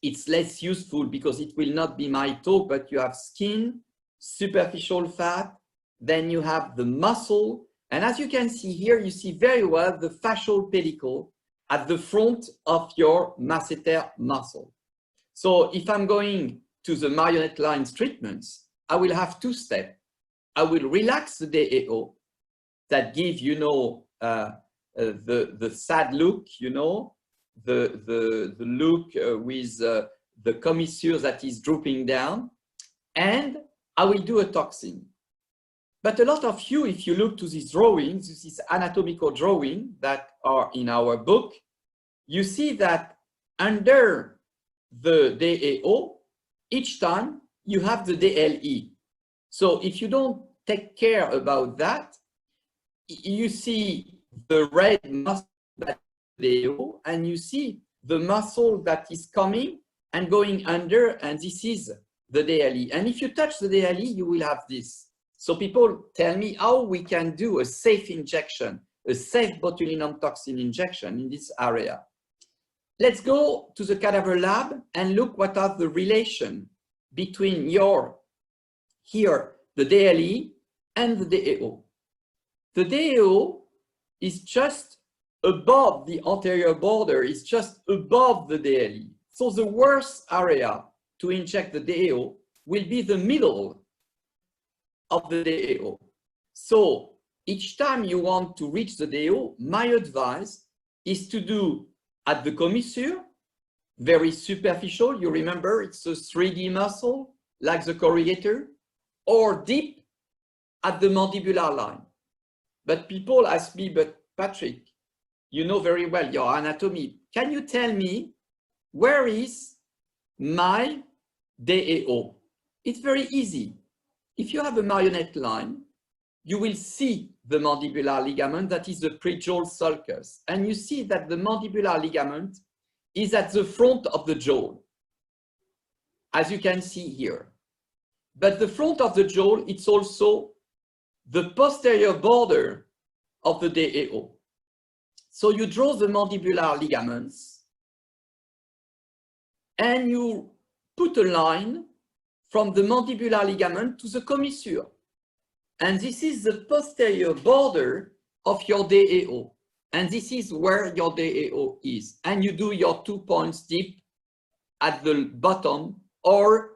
it's less useful because it will not be my talk, but you have skin, superficial fat, then you have the muscle, and as you can see here, you see very well the fascial pedicle at the front of your masseter muscle. So if I'm going to the marionette lines treatments, I will have two steps. I will relax the DAO that give, you know, the sad look, you know, the look with the commissure that is drooping down, and I will do a toxin. But a lot of you, if you look to these drawings, this is anatomical drawing that are in our book, you see that under the DAO, each time you have the DLE. So if you don't take care about that, you see the red muscle that is DAO, and you see the muscle that is coming and going under, and this is the DLE. And if you touch the DLE, you will have this. So people tell me how we can do a safe injection, a safe botulinum toxin injection in this area. Let's go to the cadaver lab and look what are the relation between your, here, the DLE and the DAO. The DAO is just above the anterior border, is just above the DLE. So the worst area to inject the DAO will be the middle of the DAO. So each time you want to reach the DAO, my advice is to do at the commissure, very superficial, you remember it's a 3D muscle, like the corrugator, or deep at the mandibular line. But people ask me, but Patrick, you know very well your anatomy. Can you tell me where is my DAO? It's very easy. If you have a marionette line, you will see the mandibular ligament, that is the pre-jaw sulcus. And you see that the mandibular ligament is at the front of the jaw, as you can see here. But the front of the jaw, it's also the posterior border of the DAO. So you draw the mandibular ligaments and you put a line from the mandibular ligament to the commissure. And this is the posterior border of your DAO. And this is where your DAO is. And you do your 2 points deep at the bottom, or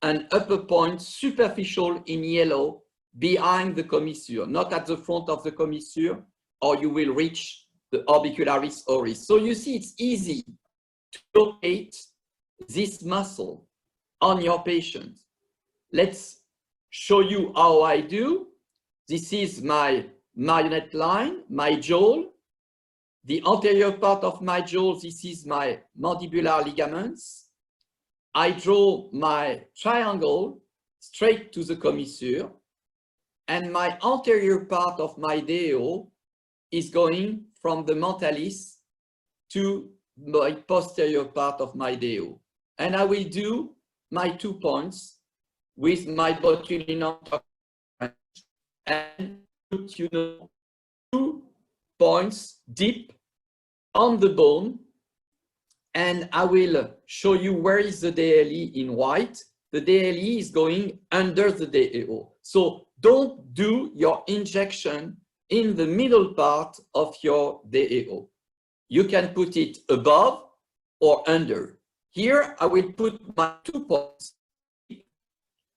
an upper point superficial in yellow behind the commissure, not at the front of the commissure, or you will reach the orbicularis oris. So you see, it's easy to locate this muscle on your patient. Let's show you how I do. This is my marionette line, my jaw. The anterior part of my jaw, this is my mandibular ligaments. I draw my triangle straight to the commissure, and my anterior part of my DAO is going from the mentalis to my posterior part of my DAO. And I will do my 2 points with my botulinum toxin and put, 2 points deep on the bone. And I will show you where is the DLE in white. The DLE is going under the DAO. So don't do your injection in the middle part of your DAO. You can put it above or under. Here, I will put my 2 points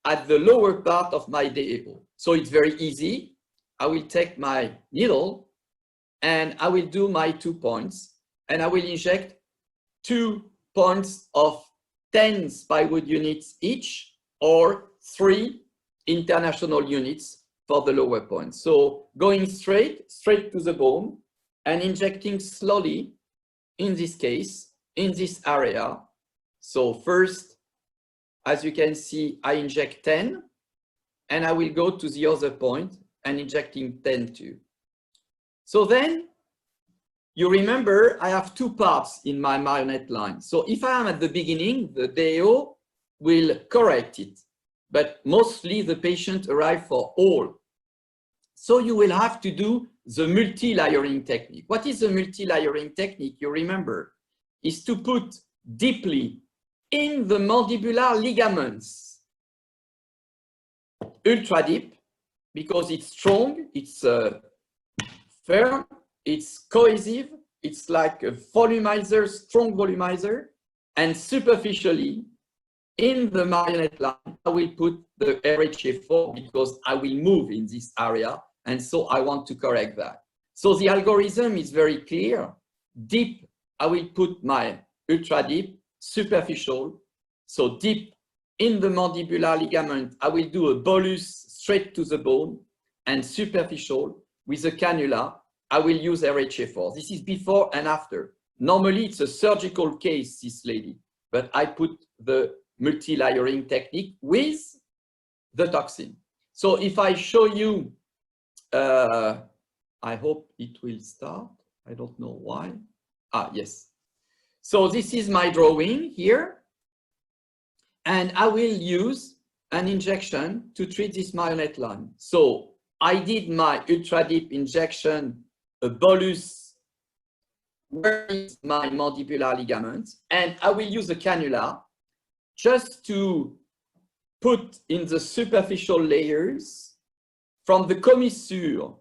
at the lower part of my DAO. So it's very easy. I will take my needle and I will do my 2 points, and I will inject 2 points of 10 Spywood units each, or 3 international units for the lower point. So going straight to the bone and injecting slowly, in this case, in this area. So first, as you can see, I inject 10, and I will go to the other point and injecting 10 too. So then, you remember, I have 2 parts in my marionette line. So if I am at the beginning, the DAO will correct it, but mostly the patient arrive for all. So you will have to do the multi-layering technique. What is the multi-layering technique? You remember, is to put deeply in the mandibular ligaments, ultra deep, because it's strong, it's firm, it's cohesive, it's like a volumizer, strong volumizer, and superficially in the marionette line, I will put the RHA4 because I will move in this area, and so I want to correct that. So the algorithm is very clear. Deep, I will put my ultra deep, superficial, so deep in the mandibular ligament, I will do a bolus straight to the bone, and superficial with a cannula, I will use RHA4. This is before and after. Normally, it's a surgical case, this lady, but I put the multi-layering technique with the toxin. So if I show you, I hope it will start. I don't know why. Ah, yes. So this is my drawing here, and I will use an injection to treat this marionette line. So I did my ultra deep injection, a bolus, where is my mandibular ligament, and I will use a cannula just to put in the superficial layers from the commissure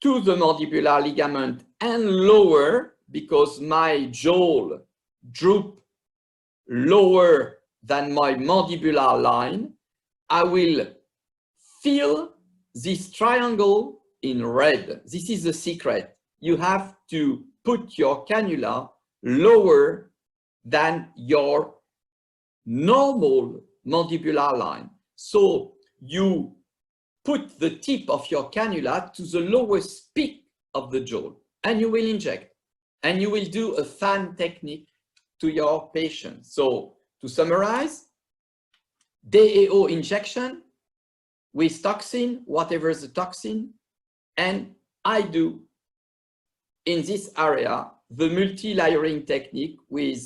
to the mandibular ligament and lower, because my jaw droop lower than my mandibular line. I will fill this triangle in red. This is the secret. You have to put your cannula lower than your normal mandibular line. So you put the tip of your cannula to the lowest peak of the jaw, and you will inject. And you will do a fan technique to your patient. So to summarize, DAO injection with toxin, whatever the toxin, and I do in this area the multi-layering technique with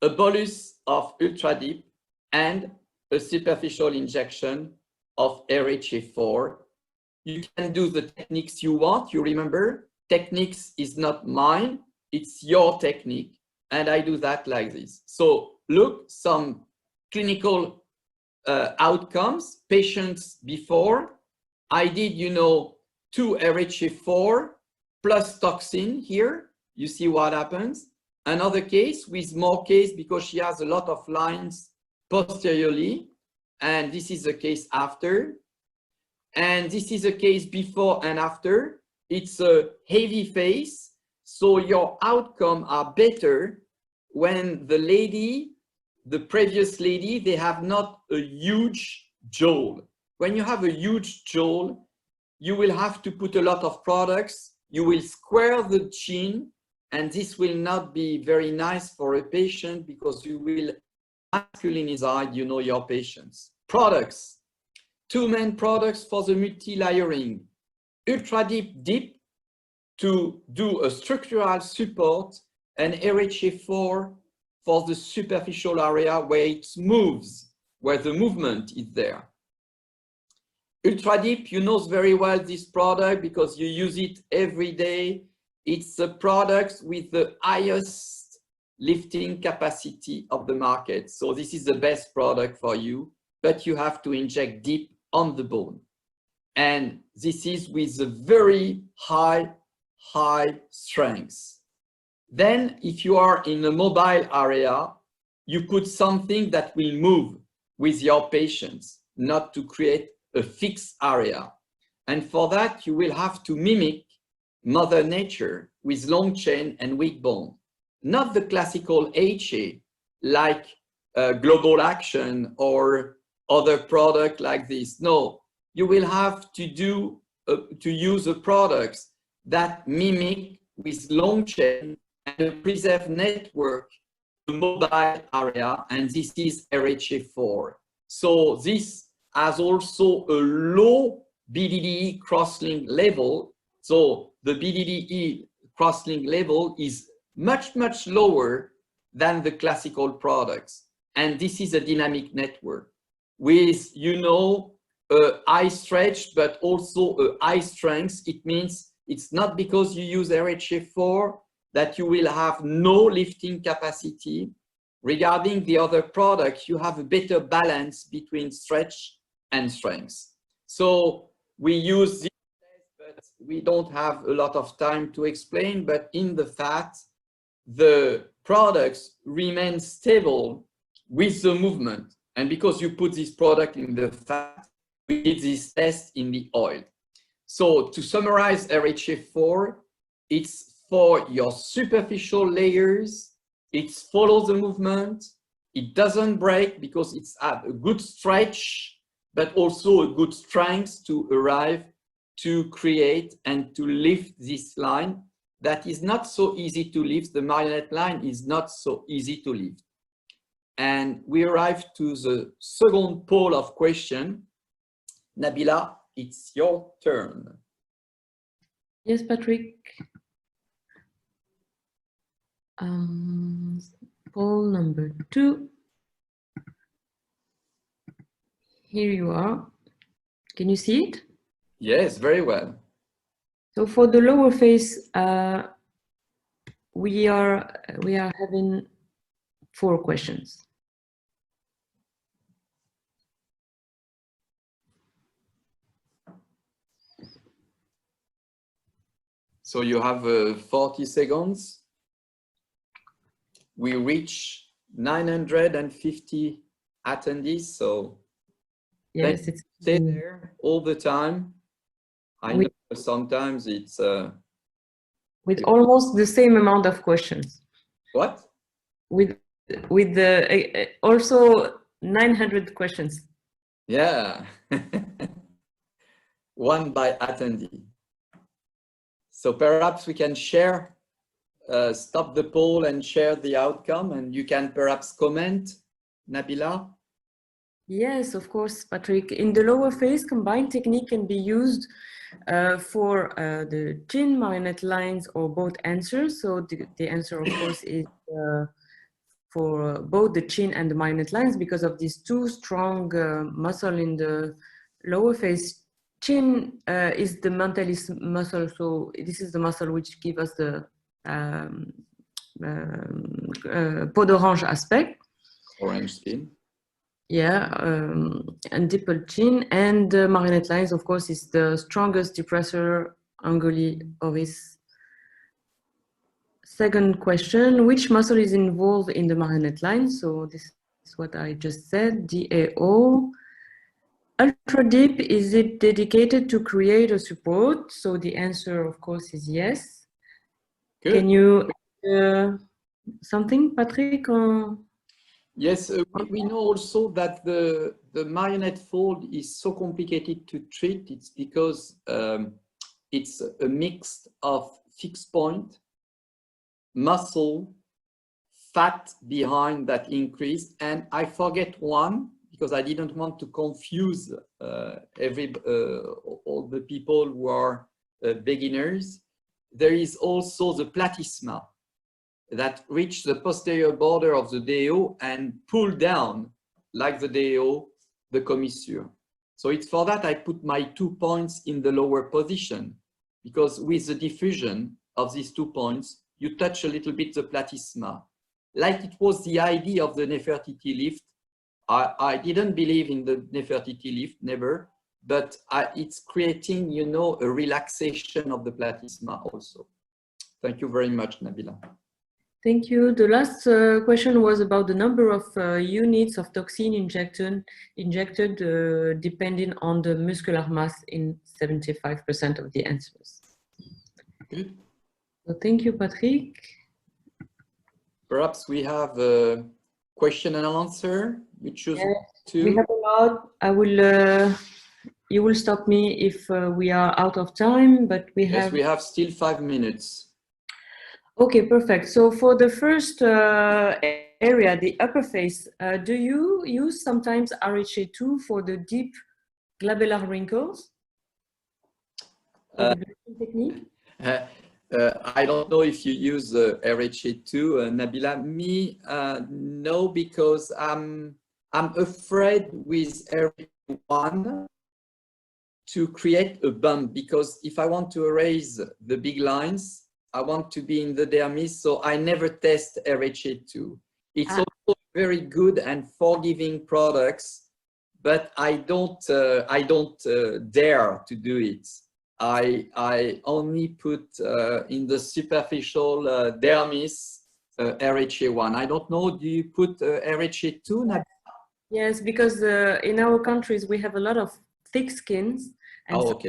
a bolus of ultra deep and a superficial injection of RHA4. You can do the techniques you want. You remember, techniques is not mine, it's your technique, and I do that like this. So look, some clinical outcomes. Patients before, I did, 2 RHA4 plus toxin here. You see what happens. Another case with more case because she has a lot of lines posteriorly, and this is the case after. And this is a case before and after. It's a heavy face, so your outcome are better when the previous lady, they have not a huge jaw. When you have a huge jaw, you will have to put a lot of products. You will square the chin, and this will not be very nice for a patient because you will masculine side, you know your patients. Products. Two main products for the multi-layering. Ultra deep to do a structural support, and RHA4 for the superficial area where it moves, where the movement is there. Ultra deep, you know very well this product because you use it every day. It's a product with the highest lifting capacity of the market. So this is the best product for you, but you have to inject deep on the bone. And this is with a very high strength. Then if you are in a mobile area, you put something that will move with your patients, not to create a fixed area. And for that, you will have to mimic Mother Nature with long chain and weak bone. Not the classical HA like Global Action or other product like this. No, you will have to use a products that mimic with long chain and a preserved network the mobile area, and this is RHA4. So this has also a low BDDE crosslink level. So the BDDE crosslink level is much lower than the classical products. And this is a dynamic network with, you know, a high stretch, but also a high strength. It means it's not because you use RHA4 that you will have no lifting capacity. Regarding the other products, you have a better balance between stretch and strength. So we use this, but we don't have a lot of time to explain, but in the fact, the products remain stable with the movement. And because you put this product in the fat, we did this test in the oil. So to summarize RHA4, it's for your superficial layers, it follows the movement, it doesn't break because it's at a good stretch, but also a good strength to arrive to create and to lift this line that is not so easy to lift. The marionette line is not so easy to lift. And we arrive to the second pole of question. Nabila, it's your turn. Yes, Patrick. Poll number 2. Here you are. Can you see it? Yes, very well. So for the lower face, we are having 4 questions. So you have 40 seconds. We reach 950 attendees, so yes, it's stay there all the time. I know sometimes it's with almost the same amount of questions. What? With the also 900 questions. Yeah. One by attendee. So perhaps we can share, stop the poll and share the outcome, and you can perhaps comment, Nabila? Yes, of course, Patrick. In the lower face, combined technique can be used for the chin, marionette lines, or both answers. So the answer, of course, is for both the chin and the marionette lines because of these 2 strong muscle in the lower face. Chin is the mentalis muscle, so this is the muscle which gives us the peau d'orange aspect. Orange skin. Yeah, and dimple chin, and the marionette lines, of course, is the strongest depressor anguli oris. Second question, which muscle is involved in the marionette line? So this is what I just said, DAO. Ultra deep, is it dedicated to create a support? So the answer, of course, is yes. Good. Can you something, Patrick? Or? Yes, we know also that the marionette fold is so complicated to treat. It's because it's a mix of fixed point, muscle, fat behind that increase. And I forget one, because I didn't want to confuse all the people who are beginners. There is also the platysma that reach the posterior border of the DO and pull down, like the DO, the commissure. So it's for that I put my 2 points in the lower position, because with the diffusion of these 2 points, you touch a little bit the platysma. Like it was the idea of the Nefertiti lift. I didn't believe in the Nefertiti lift, never, but it's creating, you know, a relaxation of the platysma also. Thank you very much, Nabila. Thank you. The last question was about the number of units of toxin injected depending on the muscular mass in 75% of the answers. Good. So thank you, Patrick. Perhaps we have a question and answer. You choose two. We have a lot. I will. You will stop me if we are out of time, but we have. Yes, we have still 5 minutes. Okay, perfect. So for the first area, the upper face, do you use sometimes RHA2 for the deep glabellar wrinkles? Technique? I don't know if you use RHA2, Nabila. Me, no, because I'm afraid with RHA1 to create a bump, because if I want to erase the big lines, I want to be in the dermis, so I never test RHA2. It's also very good and forgiving products, but I don't dare to do it. I only put in the superficial dermis RHA1. I don't know, do you put RHA2, Nabila? Yes, because in our countries we have a lot of thick skins and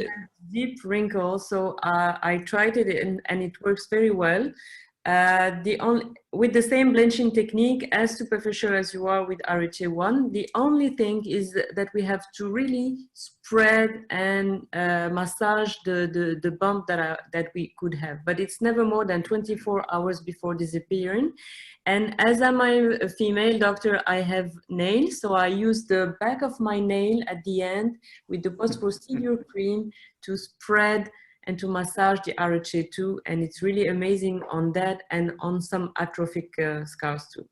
deep wrinkles. So I tried it and it works very well. With the same blanching technique, as superficial as you are with RHA1, the only thing is that we have to really spread and massage the bump that we could have. But it's never more than 24 hours before disappearing. And as I'm a female doctor, I have nails, so I use the back of my nail at the end with the post-procedure cream to spread and to massage the RHA2, and it's really amazing on that and on some atrophic scars too.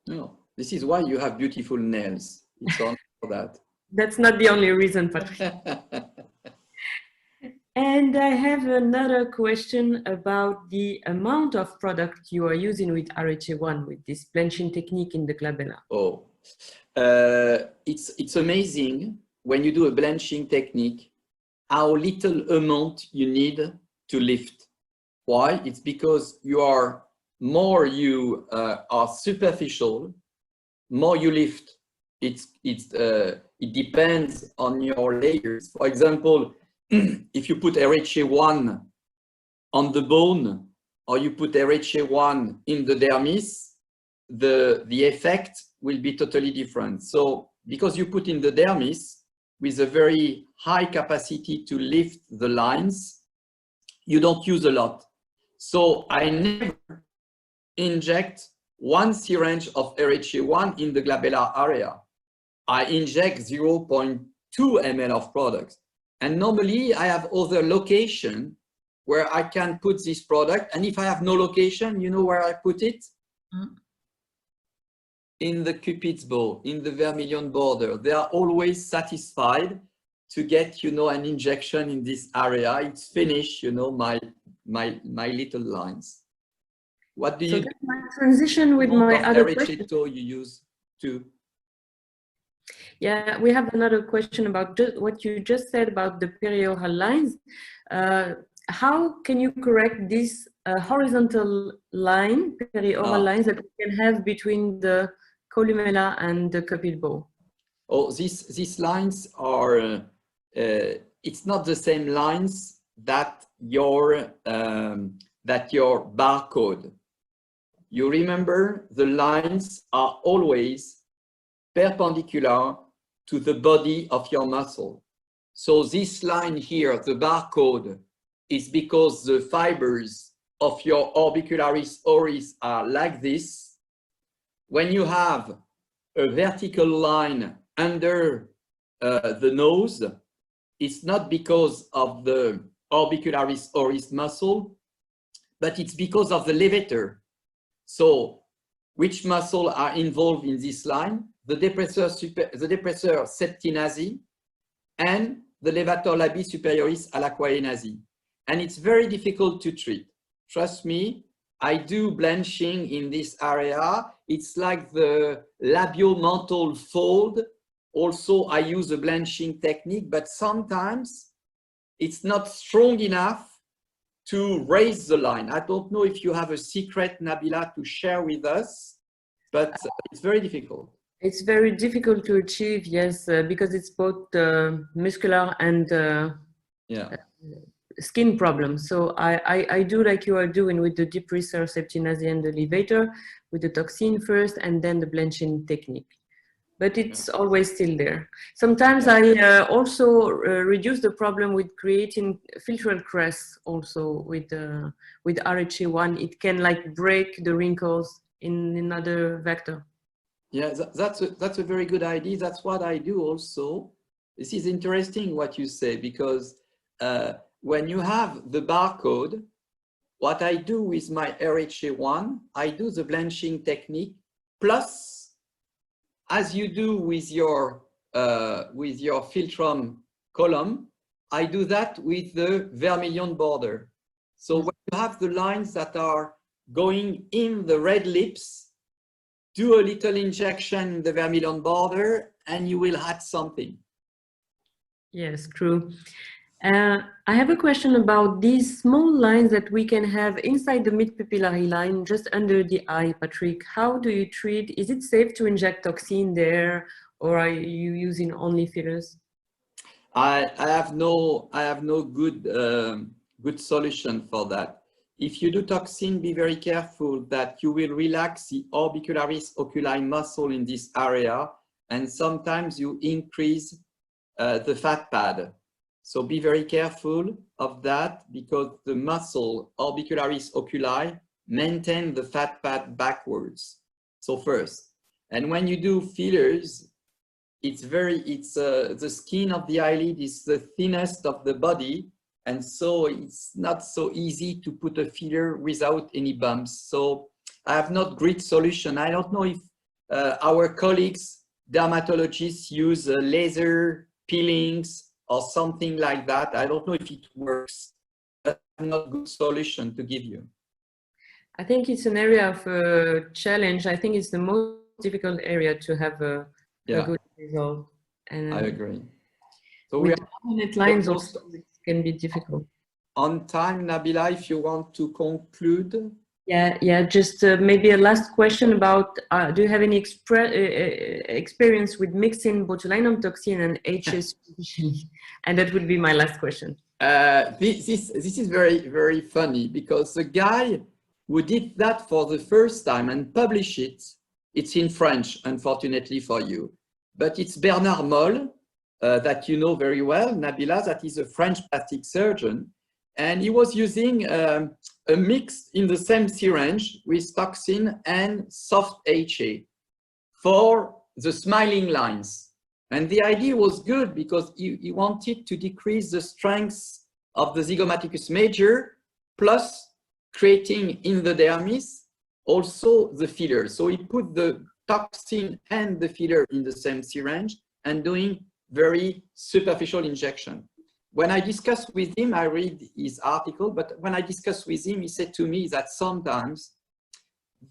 No, this is why you have beautiful nails. It's all for that. That's not the only reason, Patrick. And I have another question about the amount of product you are using with RHA1 with this blanching technique in the glabella. Oh, it's amazing when you do a blanching technique, how little amount you need to lift. Why? It's because you are superficial, more you lift. It depends on your layers. For example, if you put RHA1 on the bone, or you put RHA1 in the dermis, the effect will be totally different. So because you put in the dermis with a very high capacity to lift the lines, you don't use a lot. So I never inject 1 syringe of RHA1 in the glabellar area. I inject 0.2 ml of product. And normally I have other location where I can put this product. And if I have no location, you know where I put it? In the Cupid's bow, in the vermilion border. They are always satisfied to get, you know, an injection in this area. It's finished, you know, my little lines. What do you do? My transition with my other question. You use too. Yeah, we have another question about what you just said about the perioral lines. How can you correct this horizontal line, perioral lines that we can have between the columella and the Cupid bow? Oh, these lines are, it's not the same lines that your barcode. You remember the lines are always perpendicular to the body of your muscle. So this line here, the barcode, is because the fibers of your orbicularis oris are like this, when you have a vertical line under the nose, it's not because of the orbicularis oris muscle, but it's because of the levator. So which muscle are involved in this line? The depressor septi nasi and the levator labii superioris alaquae nasi. And it's very difficult to treat. Trust me, I do blanching in this area. It's like the labiomental fold. Also, I use a blanching technique, but sometimes it's not strong enough to raise the line. I don't know if you have a secret, Nabila, to share with us, but it's very difficult. It's very difficult to achieve, yes, because it's both muscular and skin problems. So I do like you are doing with the depressor septi nasi and the levator, with the toxin first and then the blanching technique. But it's always still there. Sometimes I also reduce the problem with creating filtral crest also with RHA1. It can like break the wrinkles in another vector. Yeah, that's a very good idea. That's what I do also. This is interesting what you say, because when you have the barcode, what I do with my RHA1, I do the blanching technique, plus as you do with your Filtrum column, I do that with the vermilion border. So when you have the lines that are going in the red lips, do a little injection in the vermilion border and you will add something. Yes, true. I have a question about these small lines that we can have inside the mid-pupillary line, just under the eye, Patrick. How do you treat? Is it safe to inject toxin there, or are you using only fillers? I have no good solution for that. If you do toxin, be very careful that you will relax the orbicularis oculi muscle in this area, and sometimes you increase the fat pad. So be very careful of that, because the muscle orbicularis oculi maintain the fat pad backwards. So first, and when you do fillers, the skin of the eyelid is the thinnest of the body, and so it's not so easy to put a filler without any bumps. So I have not great solution. I don't know if our colleagues, dermatologists, use laser peelings or something like that. I don't know if it works, but I have not a good solution to give you. I think it's an area of challenge. I think it's the most difficult area to have a good result. And I agree. So with dominant lines also, it can be difficult. On time, Nabila, if you want to conclude. Yeah. Just maybe a last question about, do you have any experience with mixing botulinum toxin and HS? And that would be my last question. This is very, very funny, because the guy who did that for the first time and published it, it's in French, unfortunately for you, but it's Bernard Moll, that you know very well, Nabila, that is a French plastic surgeon. And he was using a mix in the same syringe with toxin and soft HA for the smiling lines. And the idea was good, because he wanted to decrease the strength of the zygomaticus major, plus creating in the dermis also the filler. So he put the toxin and the filler in the same syringe and doing very superficial injection. When I discussed with him, I read his article, but when I discussed with him, he said to me that sometimes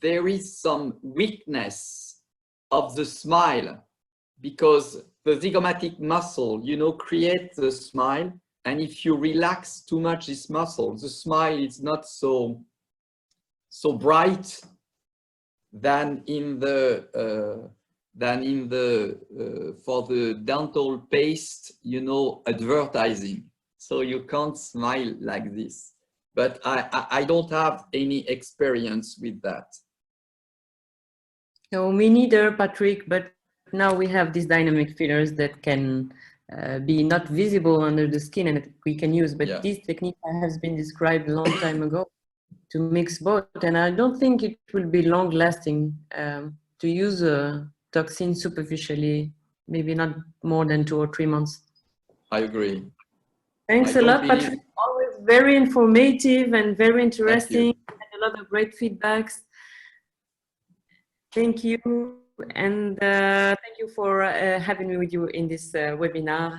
there is some weakness of the smile, because the zygomatic muscle, creates the smile. And if you relax too much this muscle, the smile is not so bright than in the for the dental paste, advertising. So you can't smile like this. But I don't have any experience with that. No, me neither, Patrick, but now we have these dynamic fillers that can be not visible under the skin and that we can use. But this technique has been described a long time ago to mix both. And I don't think it will be long lasting. use a toxin superficially, maybe not more than 2 or 3 months. I agree. Thanks a lot, Patrick. Always very informative and very interesting. And a lot of great feedbacks. Thank you. And thank you for having me with you in this webinar.